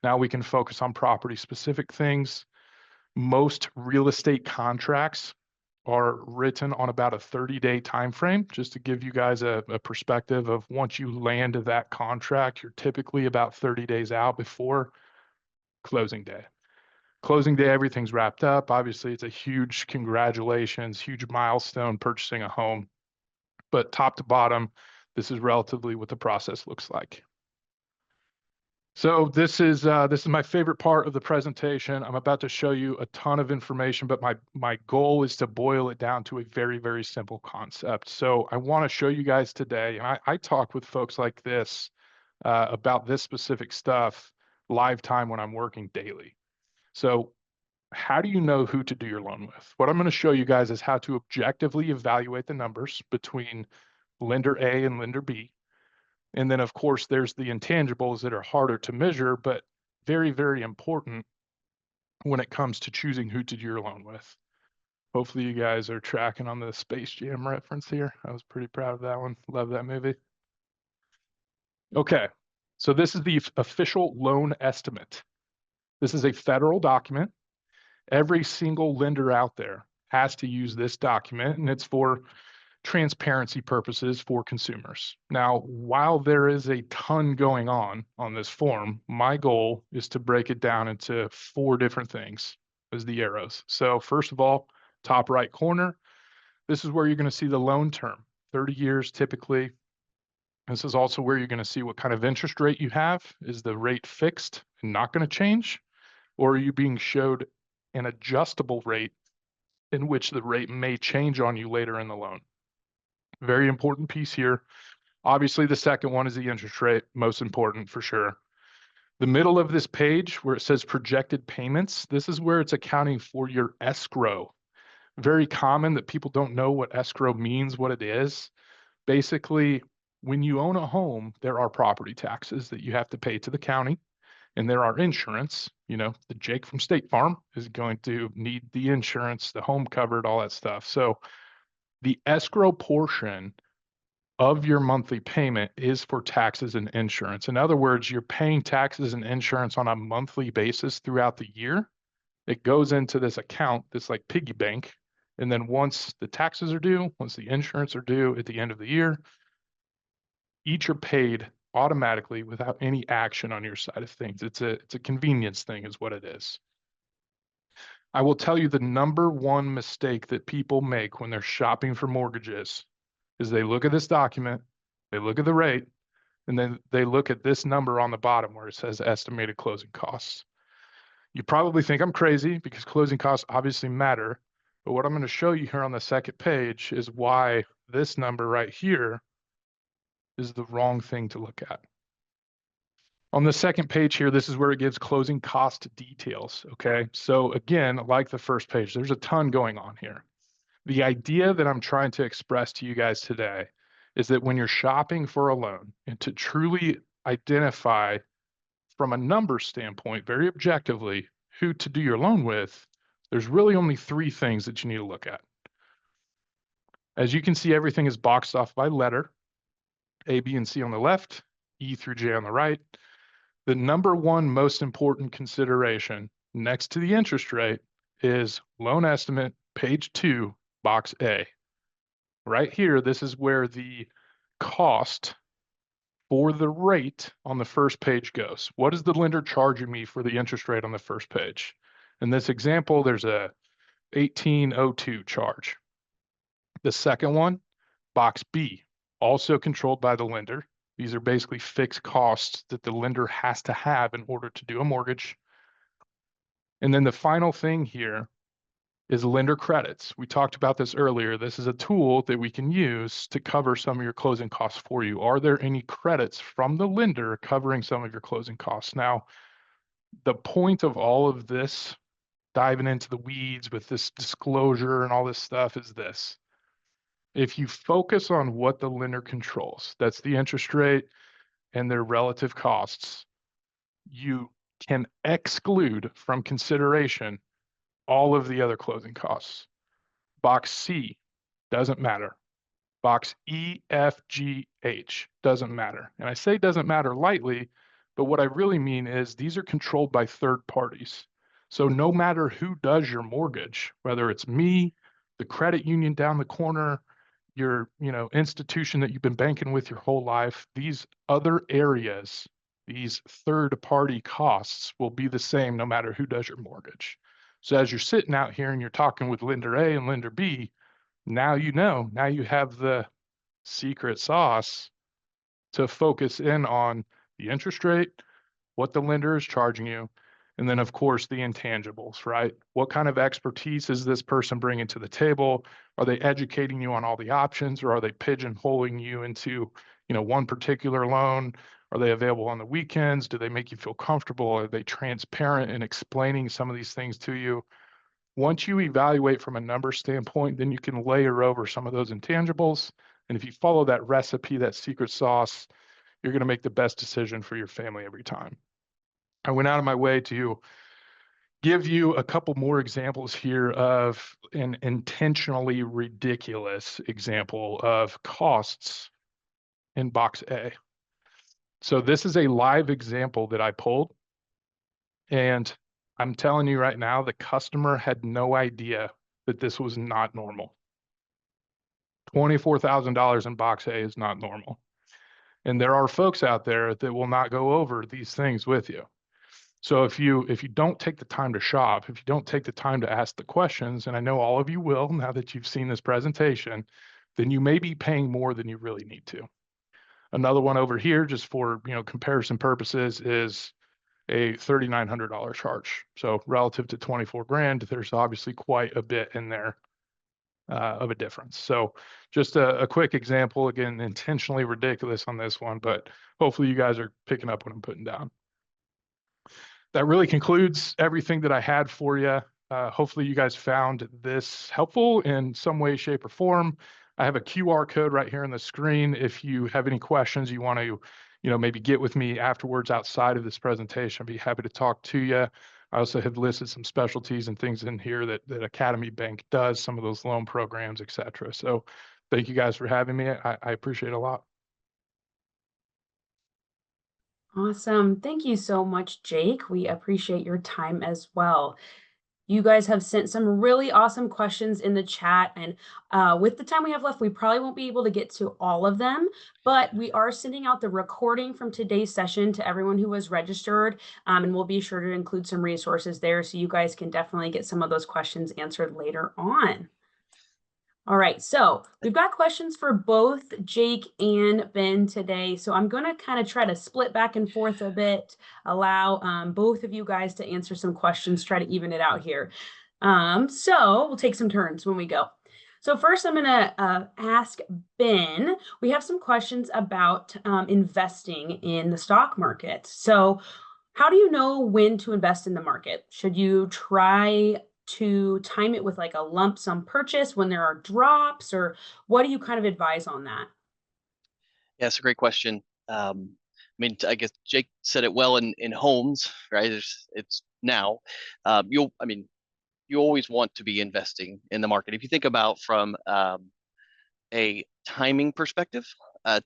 C: Now we can focus on property specific things. Most real estate contracts are written on about a 30-day time frame. Just to give you guys a perspective of, once you land that contract, you're typically about 30 days out before closing day. Closing day, everything's wrapped up. Obviously, it's a huge congratulations, huge milestone purchasing a home. But top to bottom, this is relatively what the process looks like. So this is my favorite part of the presentation. I'm about to show you a ton of information, but my goal is to boil it down to a very, very simple concept. So I want to show you guys today, and I talk with folks like this about this specific stuff live time when I'm working daily. So how do you know who to do your loan with? What I'm going to show you guys is how to objectively evaluate the numbers between lender A and lender B. And then, of course, there's the intangibles that are harder to measure, but very, very important when it comes to choosing who to do your loan with. Hopefully you guys are tracking on the Space Jam reference here. I was pretty proud of that one. Love that movie. Okay, so this is the official loan estimate. This is a federal document. Every single lender out there has to use this document, and it's for transparency purposes for consumers. Now, while there is a ton going on this form, my goal is to break it down into 4 different things as the arrows. So first of all, top right corner, this is where you're going to see the loan term, 30 years typically. This is also where you're going to see what kind of interest rate you have. Is the rate fixed and not going to change? Or are you being showed an adjustable rate in which the rate may change on you later in the loan? Very important piece here. Obviously, the second one is the interest rate, most important for sure. The middle of this page where it says projected payments, this is where it's accounting for your escrow. Very common that people don't know what escrow means, what it is. Basically, when you own a home, there are property taxes that you have to pay to the county, and there are insurance. The Jake from State Farm is going to need the insurance, the home covered, all that stuff. So the escrow portion of your monthly payment is for taxes and insurance. In other words, you're paying taxes and insurance on a monthly basis throughout the year. It goes into this account, this like piggy bank. And then once the taxes are due, once the insurance are due at the end of the year, each are paid automatically without any action on your side of things. It's a convenience thing is what it is. I will tell you the number one mistake that people make when they're shopping for mortgages is they look at this document, they look at the rate, and then they look at this number on the bottom where it says estimated closing costs. You probably think I'm crazy because closing costs obviously matter, but what I'm going to show you here on the second page is why this number right here is the wrong thing to look at. On the second page here, this is where it gives closing cost details, okay? So again, like the first page, there's a ton going on here. The idea that I'm trying to express to you guys today is that when you're shopping for a loan and to truly identify from a number standpoint, very objectively, who to do your loan with, there's really only three things that you need to look at. As you can see, everything is boxed off by letter, A, B, and C on the left, E through J on the right. The number one most important consideration next to the interest rate is loan estimate, page 2, box A. Right here, this is where the cost for the rate on the first page goes. What is the lender charging me for the interest rate on the first page? In this example, there's a 1802 charge. The second one, box B, also controlled by the lender. These are basically fixed costs that the lender has to have in order to do a mortgage. And then the final thing here is lender credits. We talked about this earlier. This is a tool that we can use to cover some of your closing costs for you. Are there any credits from the lender covering some of your closing costs? Now, the point of all of this, diving into the weeds with this disclosure and all this stuff, is this. If you focus on what the lender controls, that's the interest rate and their relative costs, you can exclude from consideration all of the other closing costs. Box C doesn't matter. Box E, F, G, H doesn't matter. And I say doesn't matter lightly, but what I really mean is these are controlled by third parties. So no matter who does your mortgage, whether it's me, the credit union down the corner, your institution that you've been banking with your whole life, these other areas, these third party costs will be the same no matter who does your mortgage. So as you're sitting out here and you're talking with lender A and lender B, now you have the secret sauce to focus in on the interest rate, what the lender is charging you, and then of course the intangibles, right? What kind of expertise is this person bringing to the table? Are they educating you on all the options, or are they pigeonholing you into, one particular loan? Are they available on the weekends? Do they make you feel comfortable? Are they transparent in explaining some of these things to you? Once you evaluate from a number standpoint, then you can layer over some of those intangibles. And if you follow that recipe, that secret sauce, you're going to make the best decision for your family every time. I went out of my way to give you a couple more examples here of an intentionally ridiculous example of costs in box A. So this is a live example that I pulled, and I'm telling you right now, the customer had no idea that this was not normal. $24,000 in box A is not normal. And there are folks out there that will not go over these things with you. So if you don't take the time to shop, if you don't take the time to ask the questions, and I know all of you will now that you've seen this presentation, then you may be paying more than you really need to. Another one over here, just for comparison purposes, is a $3,900 charge. So relative to 24 grand, there's obviously quite a bit in there of a difference. So just a quick example, again, intentionally ridiculous on this one, but hopefully you guys are picking up what I'm putting down. That really concludes everything that I had for you. Hopefully you guys found this helpful in some way, shape, or form. I have a QR code right here on the screen. If you have any questions you want to, maybe get with me afterwards outside of this presentation, I'd be happy to talk to you. I also have listed some specialties and things in here that Academy Bank does, some of those loan programs, et cetera. So thank you guys for having me. I appreciate it a lot.
B: Awesome. Thank you so much, Jake. We appreciate your time as well. You guys have sent some really awesome questions in the chat, and with the time we have left, we probably won't be able to get to all of them, but we are sending out the recording from today's session to everyone who was registered, and we'll be sure to include some resources there so you guys can definitely get some of those questions answered later on. All right, so we've got questions for both Jake and Ben today. So I'm going to kind of try to split back and forth a bit, allow both of you guys to answer some questions, try to even it out here. So we'll take some turns when we go. So first I'm going to ask Ben, we have some questions about investing in the stock market. So how do you know when to invest in the market? Should you try to time it with like a lump sum purchase when there are drops, or what do you kind of advise on that?
A: Yeah, it's a great question. I mean, I guess Jake said it well in homes, right? It's now. I mean, you always want to be investing in the market. If you think about from a timing perspective, uh,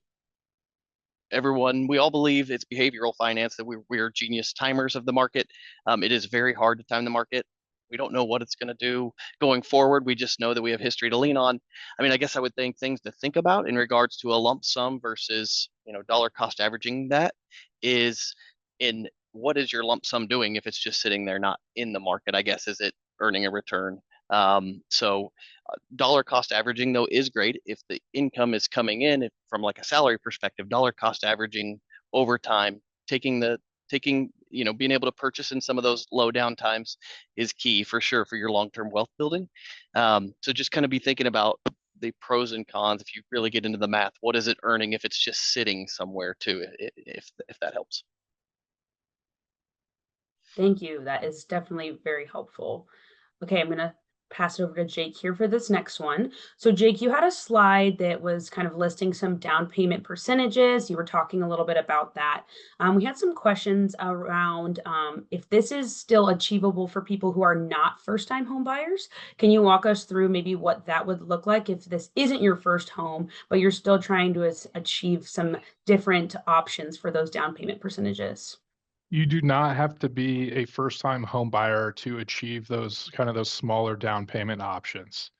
A: we all believe it's behavioral finance that we're genius timers of the market. It is very hard to time the market. We don't know what it's going to do going forward. We just know that we have history to lean on. I mean, I guess I would think things to think about in regards to a lump sum versus, dollar cost averaging that is in what is your lump sum doing if it's just sitting there not in the market, I guess, is it earning a return? So dollar cost averaging though is great if the income is coming in from like a salary perspective. Dollar cost averaging over time, being able to purchase in some of those low down times is key for sure for your long-term wealth building. So just kind of be thinking about the pros and cons. If you really get into the math, what is it earning if it's just sitting somewhere too, if that helps.
B: Thank you. That is definitely very helpful. Okay, I'm going to pass it over to Jake here for this next one. So, Jake, you had a slide that was kind of listing some down payment percentages. You were talking a little bit about that. We had some questions around if this is still achievable for people who are not first-time home buyers. Can you walk us through maybe what that would look like if this isn't your first home, but you're still trying to achieve some different options for those down payment percentages?
C: You do not have to be a first-time home buyer to achieve those smaller down payment options.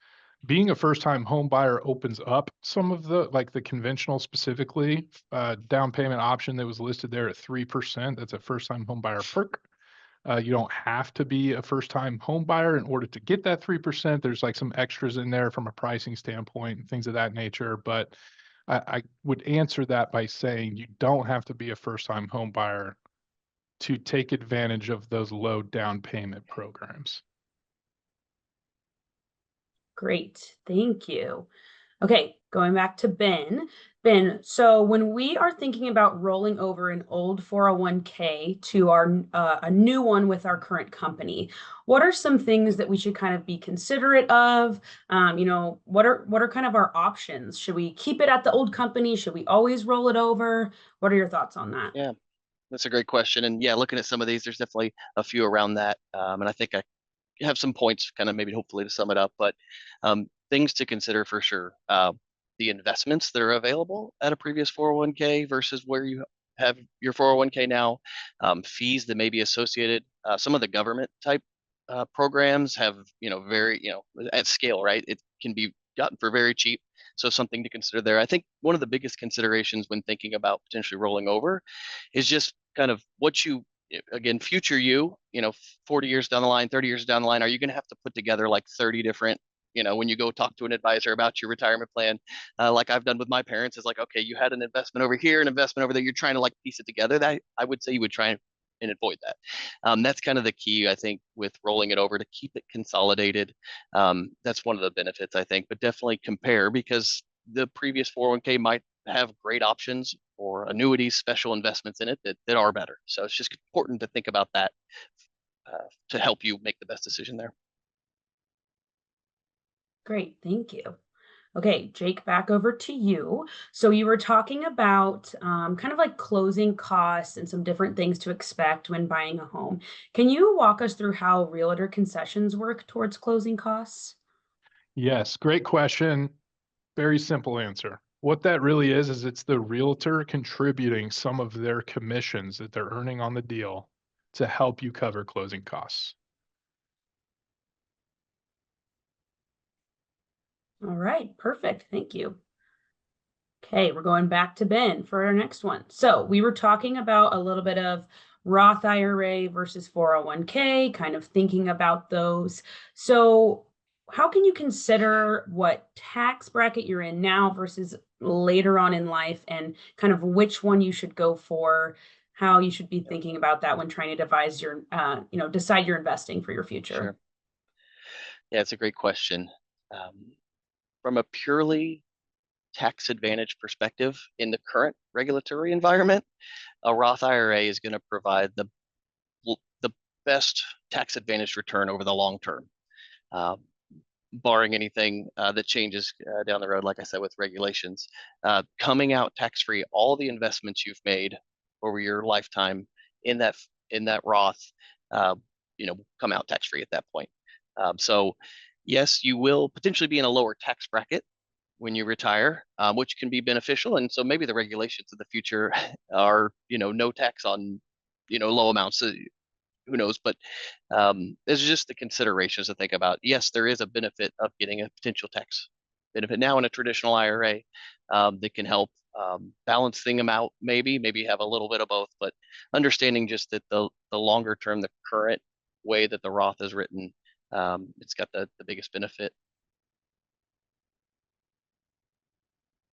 C: Being a first-time home buyer opens up some of the conventional specifically, down payment option that was listed there at 3%. That's a first-time home buyer perk. You don't have to be a first-time home buyer in order to get that 3%. There's like some extras in there from a pricing standpoint and things of that nature. But I would answer that by saying you don't have to be a first-time home buyer to take advantage of those low down payment programs.
B: Great, thank you. Okay, going back to Ben. Ben, so when we are thinking about rolling over an old 401k to a new one with our current company, what are some things that we should kind of be considerate of? What are kind of our options? Should we keep it at the old company? Should we always roll it over? What are your thoughts on that?
A: Yeah, that's a great question. And yeah, looking at some of these, there's definitely a few around that. And I think I have some points kind of maybe hopefully to sum it up, but things to consider for sure. The investments that are available at a previous 401k versus where you have your 401k now, fees that may be associated. Some of the government type programs have, very, at scale, right? It can be gotten for very cheap. So something to consider there. I think one of the biggest considerations when thinking about potentially rolling over is just kind of what you again, future you, 40 years down the line, 30 years down the line, are you going to have to put together like 30 different, when you go talk to an advisor about your retirement plan, like I've done with my parents, is like, okay, you had an investment over here, an investment over there. You're trying to like piece it together. That I would say you would try and avoid that. That's kind of the key, I think, with rolling it over to keep it consolidated. That's one of the benefits, I think, but definitely compare because the previous 401k might have great options or annuities, special investments in it that are better. So it's just important to think about that to help you make the best decision there.
B: Great, thank you. Okay, Jake, back over to you. So you were talking about kind of like closing costs and some different things to expect when buying a home. Can you walk us through how realtor concessions work towards closing costs?
C: Yes, great question. Very simple answer. What that really is it's the realtor contributing some of their commissions that they're earning on the deal to help you cover closing costs.
B: All right, perfect. Thank you. Okay, we're going back to Ben for our next one. So we were talking about a little bit of Roth IRA versus 401k, kind of thinking about those. So how can you consider what tax bracket you're in now versus later on in life and kind of which one you should go for, how you should be thinking about that when trying to decide your investing for your future?
A: Sure. Yeah, it's a great question. From a purely tax advantage perspective in the current regulatory environment, a Roth IRA is going to provide the best tax advantage return over the long term. barring anything that changes down the road, like I said, with regulations. Coming out tax-free, all the investments you've made over your lifetime in that Roth, uh, come out tax-free at that point. So yes, you will potentially be in a lower tax bracket when you retire, which can be beneficial. And so maybe the regulations of the future are, no tax on, low amounts. Who knows? But there's just the considerations to think about. Yes, there is a benefit of getting a potential tax benefit now in a traditional IRA that can help balance thing out. Maybe have a little bit of both, but understanding just that the longer term, the current way that the Roth is written, it's got the biggest benefit.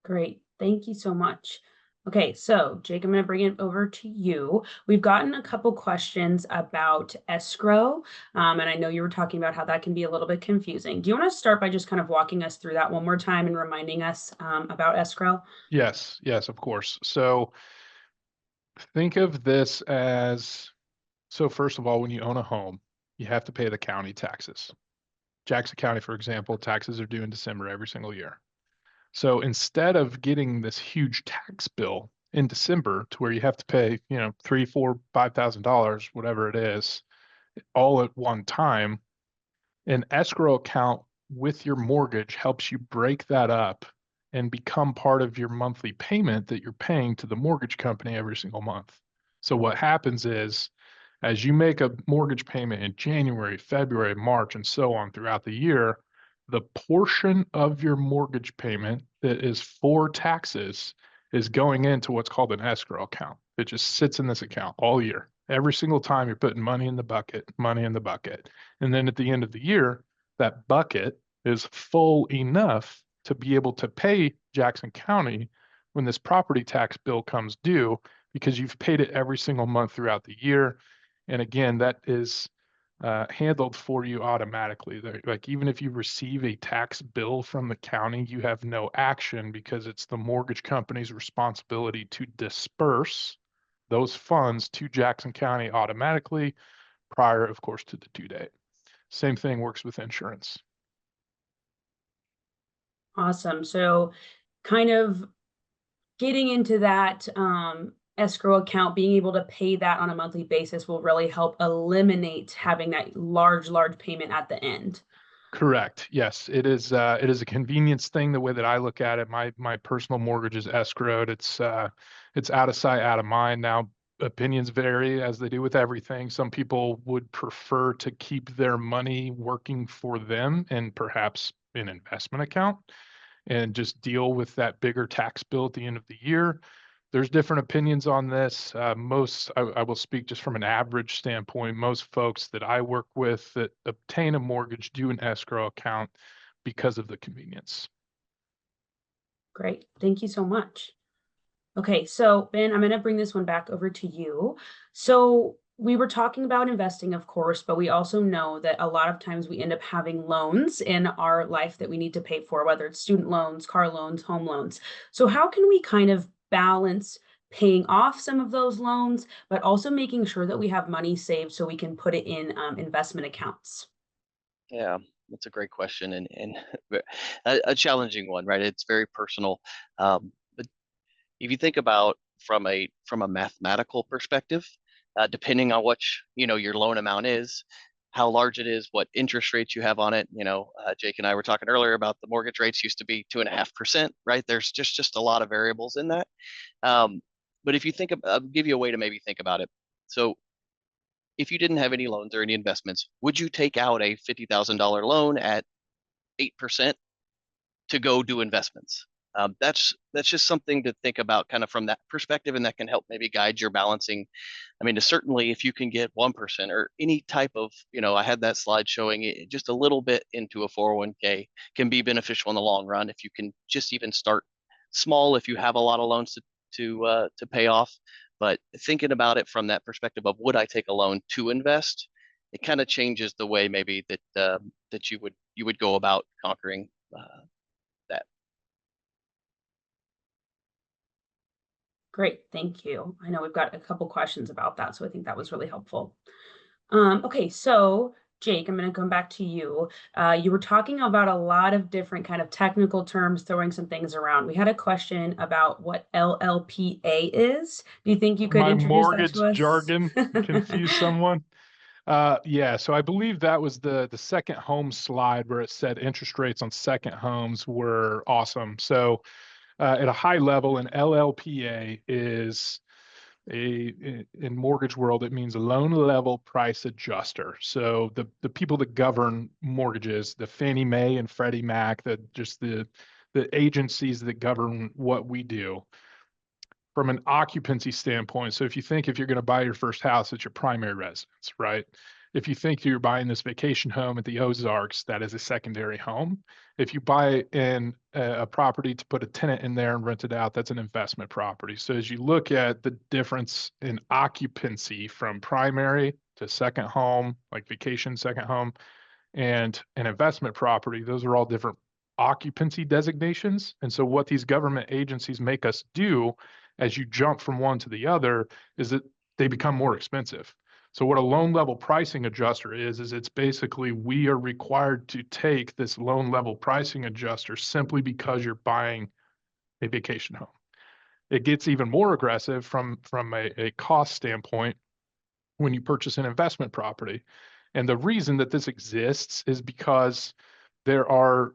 B: Great. Thank you so much. Okay, so Jake, I'm going to bring it over to you. We've gotten a couple questions about escrow, and I know you were talking about how that can be a little bit confusing. Do you want to start by just kind of walking us through that one more time and reminding us about escrow?
C: Yes, of course. So think of this as, so first of all, when you own a home, you have to pay the county taxes. Jackson County, for example, taxes are due in December every single year. So instead of getting this huge tax bill in December to where you have to pay, $3, $4, $5,000, whatever it is, all at one time, an escrow account with your mortgage helps you break that up and become part of your monthly payment that you're paying to the mortgage company every single month. So what happens is, as you make a mortgage payment in January, February, March, and so on throughout the year, the portion of your mortgage payment that is for taxes is going into what's called an escrow account. It just sits in this account all year. Every single time you're putting money in the bucket, money in the bucket. And then at the end of the year, that bucket is full enough to be able to pay Jackson County when this property tax bill comes due, because you've paid it every single month throughout the year. And again, that is handled for you automatically. Like even if you receive a tax bill from the county, you have no action because it's the mortgage company's responsibility to disperse those funds to Jackson County automatically prior, of course, to the due date. Same thing works with insurance.
B: Awesome. So kind of getting into that escrow account, being able to pay that on a monthly basis will really help eliminate having that large payment at the end.
C: Correct. Yes, it is. It is a convenience thing. The way that I look at it, my personal mortgage is escrowed. It's out of sight, out of mind. Now, opinions vary as they do with everything. Some people would prefer to keep their money working for them and perhaps an investment account and just deal with that bigger tax bill at the end of the year. There's different opinions on this. I will speak just from an average standpoint. Most folks that I work with that obtain a mortgage do an escrow account because of the convenience.
B: Great. Thank you so much. Okay, so Ben, I'm going to bring this one back over to you. So we were talking about investing, of course, but we also know that a lot of times we end up having loans in our life that we need to pay for, whether it's student loans, car loans, home loans. So how can we kind of balance paying off some of those loans, but also making sure that we have money saved so we can put it in investment accounts?
A: Yeah, that's a great question and a challenging one, right? It's very personal. But if you think about from a mathematical perspective, depending on your loan amount is, how large it is, what interest rates you have on it. Jake and I were talking earlier about the mortgage rates used to be 2.5%, right? There's just a lot of variables in that. Um, but if you think of, I'll give you a way to maybe think about it. So if you didn't have any loans or any investments, would you take out a $50,000 loan at 8% to go do investments? That's just something to think about kind of from that perspective, and that can help maybe guide your balancing. I mean, certainly if you can get 1% or any type of, I had that slide showing it, just a little bit into a 401k can be beneficial in the long run if you can just even start small if you have a lot of loans to pay off. But thinking about it from that perspective of would I take a loan to invest, it kind of changes the way maybe that you would go about conquering that.
B: Great, thank you. I know we've got a couple questions about that, so I think that was really helpful. Okay, so Jake, I'm going to come back to you. You were talking about a lot of different kind of technical terms, throwing some things around. We had a question about what LLPA is. Do you think you could
C: My
B: introduce that
C: mortgage
B: to us?
C: jargon confused someone. Yeah, so I believe that was the second home slide where it said interest rates on second homes were awesome. So at a high level, an LLPA is in mortgage world, it means a loan level price adjuster. So the people that govern mortgages, the Fannie Mae and Freddie Mac, the agencies that govern what we do from an occupancy standpoint. So if you're going to buy your first house, it's your primary residence, right? If you think you're buying this vacation home at the Ozarks, that is a secondary home. If you buy in a property to put a tenant in there and rent it out, that's an investment property. So as you look at the difference in occupancy from primary to second home, like vacation second home, and an investment property, those are all different occupancy designations. And so what these government agencies make us do as you jump from one to the other is that they become more expensive. So what a loan level pricing adjuster is it's basically we are required to take this loan level pricing adjuster simply because you're buying a vacation home. It gets even more aggressive from a cost standpoint when you purchase an investment property. And the reason that this exists is because there are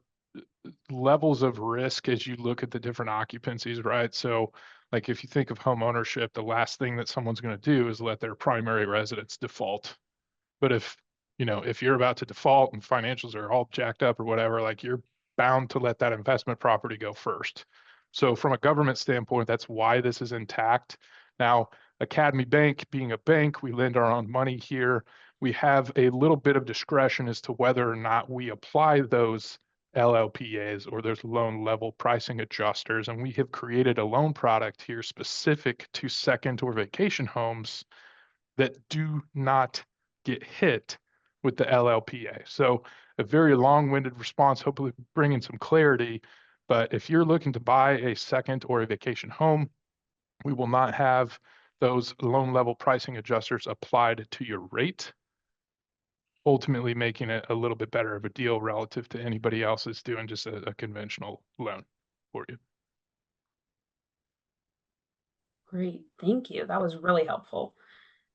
C: levels of risk as you look at the different occupancies, right? So, like if you think of home ownership, the last thing that someone's going to do is let their primary residence default. But if you're about to default and financials are all jacked up or whatever, like you're bound to let that investment property go first. So from a government standpoint, that's why this is intact. Now, Academy Bank being a bank, we lend our own money here. We have a little bit of discretion as to whether or not we apply those LLPAs or those loan level pricing adjusters. And we have created a loan product here specific to second or vacation homes that do not get hit with the LLPA. So a very long-winded response, hopefully bringing some clarity. But if you're looking to buy a second or a vacation home, we will not have those loan level pricing adjusters applied to your rate, ultimately making it a little bit better of a deal relative to anybody else that's doing just a conventional loan for you.
B: Great. Thank you. That was really helpful.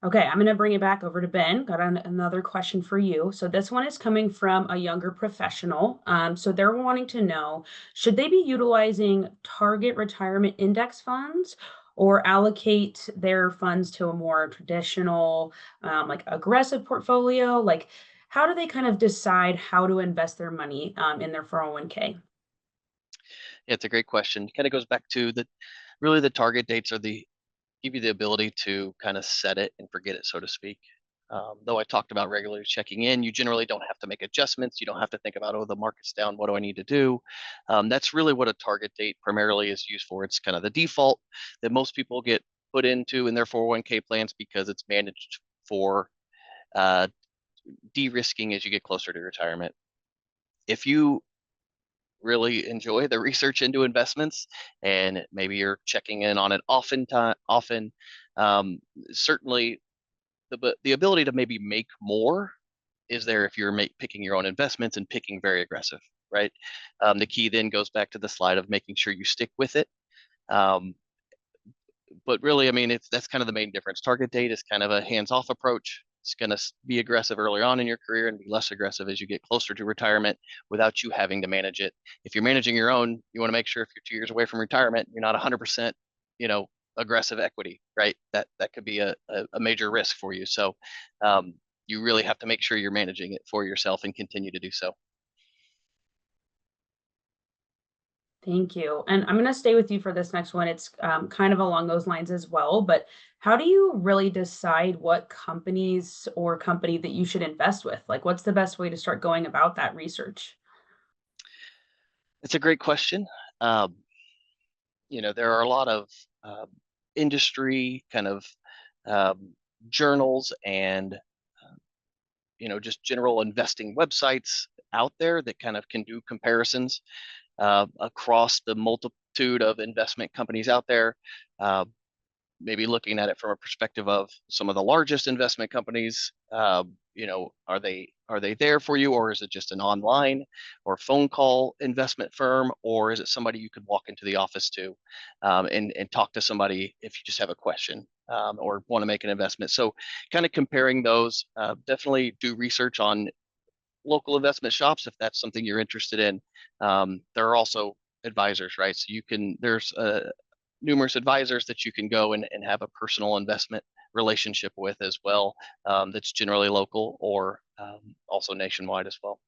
B: Okay, I'm going to bring it back over to Ben. Got another question for you. So this one is coming from a younger professional. So they're wanting to know, should they be utilizing target retirement index funds or allocate their funds to a more traditional, like aggressive portfolio? Like, how do they kind of decide how to invest their money in their 401k?
A: Yeah, it's a great question. Kind of goes back to the target dates are the give you the ability to kind of set it and forget it, so to speak. Though I talked about regularly checking in, you generally don't have to make adjustments. You don't have to think about, oh, the market's down. What do I need to do? That's really what a target date primarily is used for. It's kind of the default that most people get put into in their 401k plans because it's managed for uh, de-risking as you get closer to retirement. If you really enjoy the research into investments and maybe you're checking in on it often, um, certainly the ability to maybe make more is there if you're picking your own investments and picking very aggressive, right? The key then goes back to the slide of making sure you stick with it. Um, but really, I mean, that's kind of the main difference. Target date is kind of a hands-off approach. It's going to be aggressive early on in your career and be less aggressive as you get closer to retirement without you having to manage it. If you're managing your own, you want to make sure if you're 2 years away from retirement, you're not 100%, aggressive equity, right? That could be a major risk for you. So you really have to make sure you're managing it for yourself and continue to do so.
B: Thank you. And I'm going to stay with you for this next one. It's kind of along those lines as well. But how do you really decide what companies or company that you should invest with? Like, what's the best way to start going about that research?
A: It's a great question. Um, there are a lot of industry kind of um, journals and just general investing websites out there that kind of can do comparisons across the multitude of investment companies out there. Uh, Maybe looking at it from a perspective of some of the largest investment companies Are they there for you, or is it just an online or phone call investment firm, or is it somebody you could walk into the office to, and talk to somebody if you just have a question, or want to make an investment? So kind of comparing those, definitely do research on local investment shops if that's something you're interested in. There are also advisors, right? So there's numerous advisors that you can go and have a personal investment relationship with as well. That's generally local or also nationwide as well.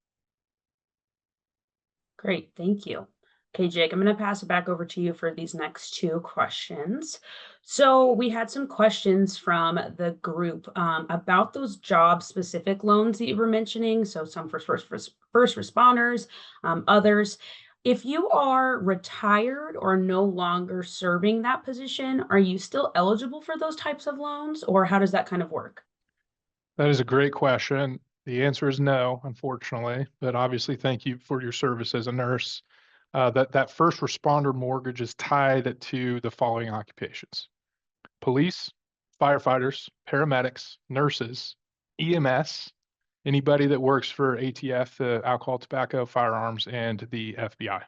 B: Great, thank you. Okay, Jake, I'm going to pass it back over to you for these next two questions. So we had some questions from the group about those job-specific loans that you were mentioning. So some for first responders, others. If you are retired or no longer serving that position, are you still eligible for those types of loans, or how does that kind of work?
C: That is a great question. The answer is no, unfortunately, but obviously, thank you for your service as a nurse. That first responder mortgage is tied to the following occupations: police, firefighters, paramedics, nurses, EMS, anybody that works for ATF, alcohol, tobacco, firearms, and the FBI.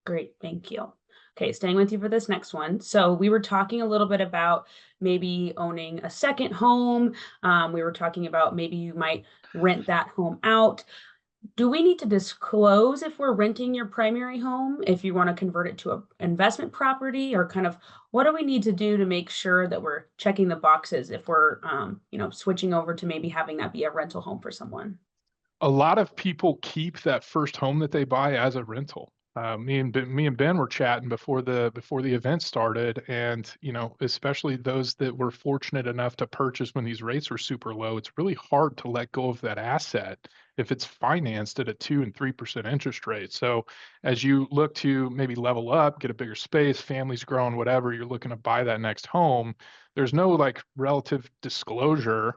B: Great, thank you. Okay, staying with you for this next one. So we were talking a little bit about maybe owning a second home. We were talking about maybe you might rent that home out. Do we need to disclose if we're renting your primary home, if you want to convert it to an investment property, or kind of what do we need to do to make sure that we're checking the boxes if we're, switching over to maybe having that be a rental home for someone?
C: A lot of people keep that first home that they buy as a rental. Me and Ben were chatting before the event started, and especially those that were fortunate enough to purchase when these rates were super low. It's really hard to let go of that asset if it's financed at a 2 and 3% interest rate. So as you look to maybe level up, get a bigger space, family's growing, whatever, you're looking to buy that next home. There's no like relative disclosure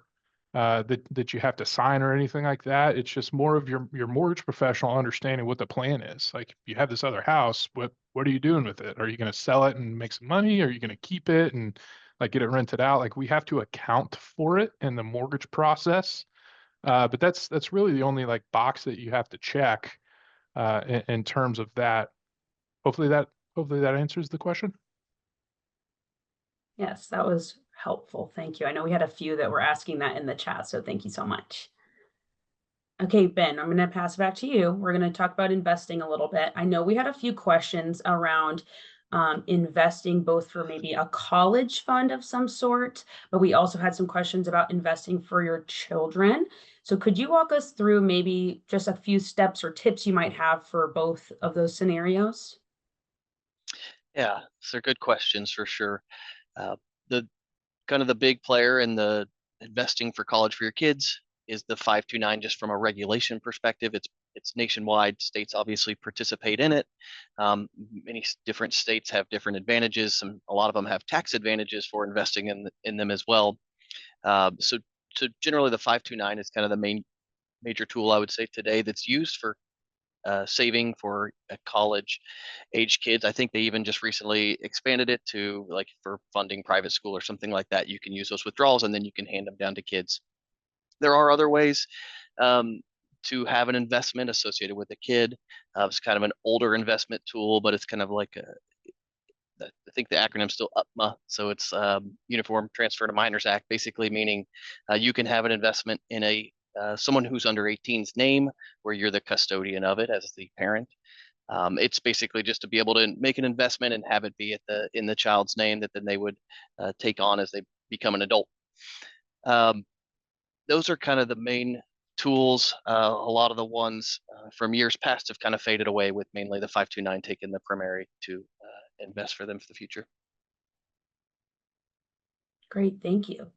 C: that you have to sign or anything like that. It's just more of your mortgage professional understanding what the plan is. Like, if you have this other house, what are you doing with it? Are you going to sell it and make some money? Are you going to keep it and like get it rented out? Like, we have to account for it in the mortgage process. But that's really the only like box that you have to check in terms of that. Hopefully that hopefully that answers the question.
B: Yes, that was helpful. Thank you. I know we had a few that were asking that in the chat, so thank you so much. Okay, Ben, I'm going to pass it back to you. We're going to talk about investing a little bit. I know we had a few questions around investing both for maybe a college fund of some sort, but we also had some questions about investing for your children. So could you walk us through maybe just a few steps or tips you might have for both of those scenarios?
A: Yeah, so they're good questions for sure. Uh, the kind of the big player in the investing for college for your kids is the 529. Just from a regulation perspective, it's nationwide. States obviously participate in it. Many different states have different advantages. A lot of them have tax advantages for investing in them as well. So generally, the 529 is kind of the major tool I would say today that's used for saving for college age kids. I think they even just recently expanded it to like for funding private school or something like that. You can use those withdrawals and then you can hand them down to kids. There are other ways um, to have an investment associated with a kid. It's kind of an older investment tool, but it's kind of like I think the acronym's still UTMA, so it's Uniform Transfer to Minors Act, basically meaning you can have an investment in a someone who's under 18's name, where you're the custodian of it as the parent. It's basically just to be able to make an investment and have it be in the child's name that then they would take on as they become an adult. Um, those are kind of the main tools. A lot of the ones from years past have kind of faded away, with mainly the 529 taking the primary to invest for them for the future.
B: Great, thank you.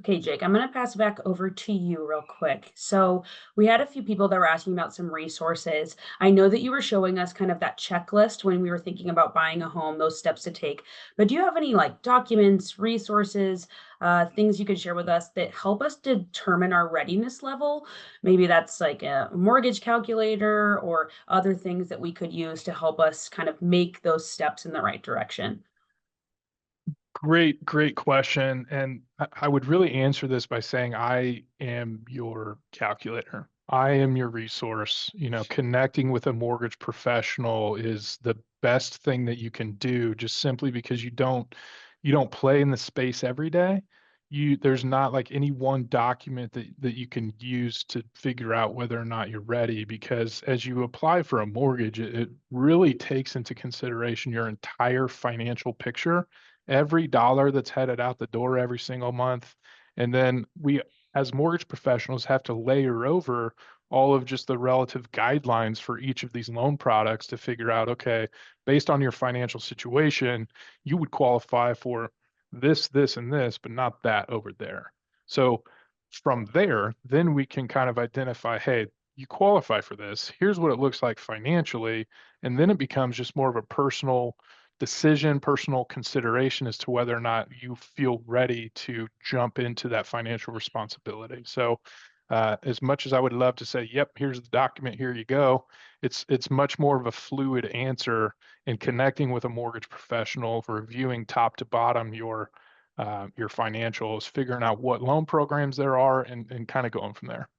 B: Okay, Jake, I'm going to pass it back over to you real quick. So we had a few people that were asking about some resources. I know that you were showing us kind of that checklist when we were thinking about buying a home, those steps to take. But do you have any like documents, resources, things you could share with us that help us determine our readiness level? Maybe that's like a mortgage calculator or other things that we could use to help us kind of make those steps in the right direction.
C: Great question. And I would really answer this by saying I am your calculator. I am your resource. Connecting with a mortgage professional is the best thing that you can do, just simply because you don't play in the space every day. There's not like any one document that you can use to figure out whether or not you're ready, because as you apply for a mortgage, it really takes into consideration your entire financial picture, every dollar that's headed out the door every single month. And then we, as mortgage professionals, have to layer over all of just the relative guidelines for each of these loan products to figure out, okay, based on your financial situation, you would qualify for this, and this, but not that over there. So from there, then we can kind of identify, hey, you qualify for this. Here's what it looks like financially. And then it becomes just more of a personal decision, personal consideration as to whether or not you feel ready to jump into that financial responsibility. So, as much as I would love to say, "Yep, here's the document, here you go," it's much more of a fluid answer in connecting with a mortgage professional, reviewing top to bottom your financials, figuring out what loan programs there are, and kind of going from there.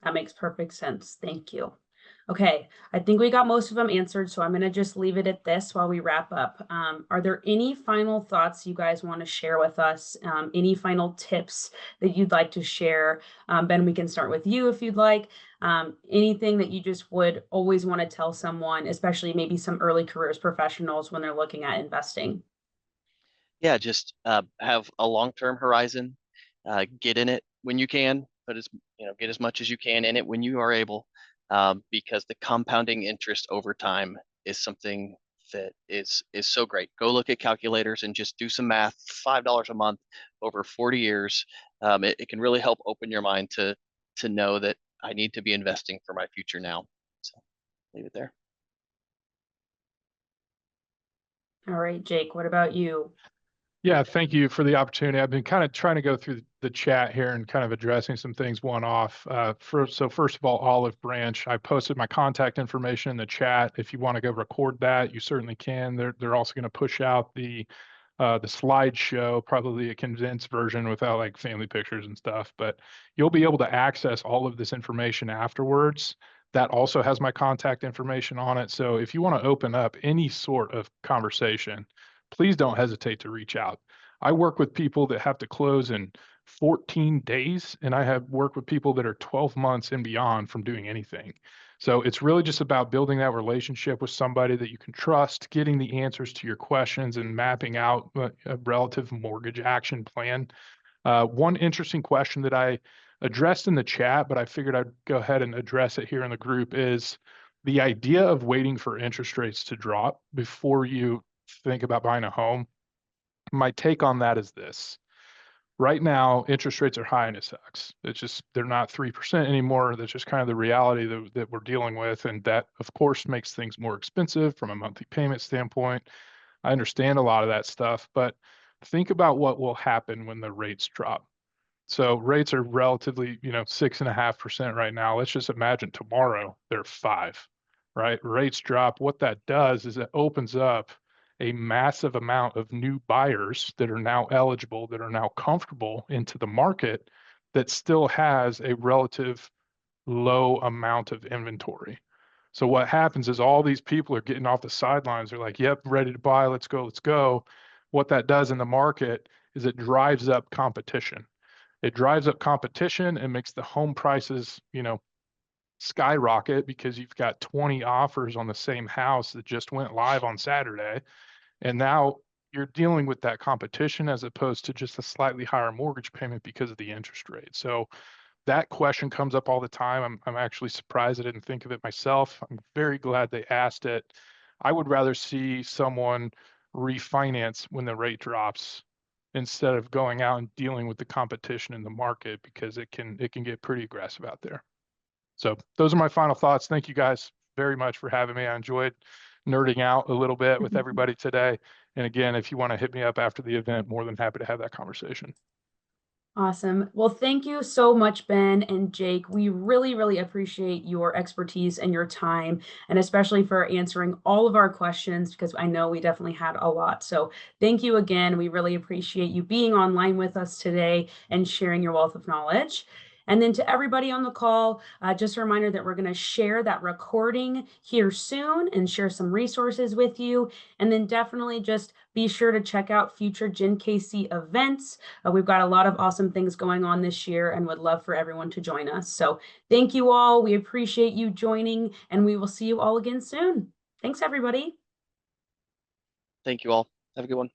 B: That makes perfect sense. Thank you. Okay, I think we got most of them answered, so I'm going to just leave it at this while we wrap up. Are there any final thoughts you guys want to share with us? Any final tips that you'd like to share? Ben, we can start with you if you'd like. Anything that you just would always want to tell someone, especially maybe some early careers professionals when they're looking at investing?
A: Yeah, just have a long-term horizon. Get in it when you can, but get as much as you can in it when you are able, because the compounding interest over time is something that is so great. Go look at calculators and just do some math. $5 a month over 40 years. It can really help open your mind to know that I need to be investing for my future now. So leave it there.
B: All right, Jake, what about you?
C: Yeah, thank you for the opportunity. I've been kind of trying to go through the chat here and kind of addressing some things one off. So first of all, Olive Branch, I posted my contact information in the chat. If you want to go record that, you certainly can. They're also going to push out the slideshow, probably a condensed version without like family pictures and stuff, but you'll be able to access all of this information afterwards. That also has my contact information on it. So if you want to open up any sort of conversation, please don't hesitate to reach out. I work with people that have to close in 14 days, and I have worked with people that are 12 months and beyond from doing anything. So it's really just about building that relationship with somebody that you can trust, getting the answers to your questions, and mapping out a relative mortgage action plan. One interesting question that I addressed in the chat, but I figured I'd go ahead and address it here in the group, is the idea of waiting for interest rates to drop before you think about buying a home. My take on that is this. Right now, interest rates are high and it sucks. It's just, they're not 3% anymore. That's just kind of the reality that we're dealing with. And that, of course, makes things more expensive from a monthly payment standpoint. I understand a lot of that stuff, but think about what will happen when the rates drop. So rates are relatively, 6.5% right now. Let's just imagine tomorrow they're 5, right? Rates drop. What that does is it opens up a massive amount of new buyers that are now eligible, that are now comfortable into the market, that still has a relative low amount of inventory. So what happens is all these people are getting off the sidelines. They're like, yep, ready to buy. Let's go. Let's go. What that does in the market is it drives up competition. It drives up competition and makes the home prices, skyrocket, because you've got 20 offers on the same house that just went live on Saturday. And now you're dealing with that competition as opposed to just a slightly higher mortgage payment because of the interest rate. So that question comes up all the time. I'm actually surprised I didn't think of it myself. I'm very glad they asked it. I would rather see someone refinance when the rate drops instead of going out and dealing with the competition in the market, because it can get pretty aggressive out there. So those are my final thoughts. Thank you guys very much for having me. I enjoyed nerding out a little bit with everybody today. And again, if you want to hit me up after the event, more than happy to have that conversation.
B: Awesome. Well, thank you so much, Ben and Jake. We really, really appreciate your expertise and your time, and especially for answering all of our questions because I know we definitely had a lot. So thank you again. We really appreciate you being online with us today and sharing your wealth of knowledge. And then to everybody on the call, just a reminder that we're going to share that recording here soon and share some resources with you. And then definitely just be sure to check out future genKC events. We've got a lot of awesome things going on this year and would love for everyone to join us. So thank you all. We appreciate you joining, and we will see you all again soon. Thanks, everybody.
A: Thank you all. Have a good one.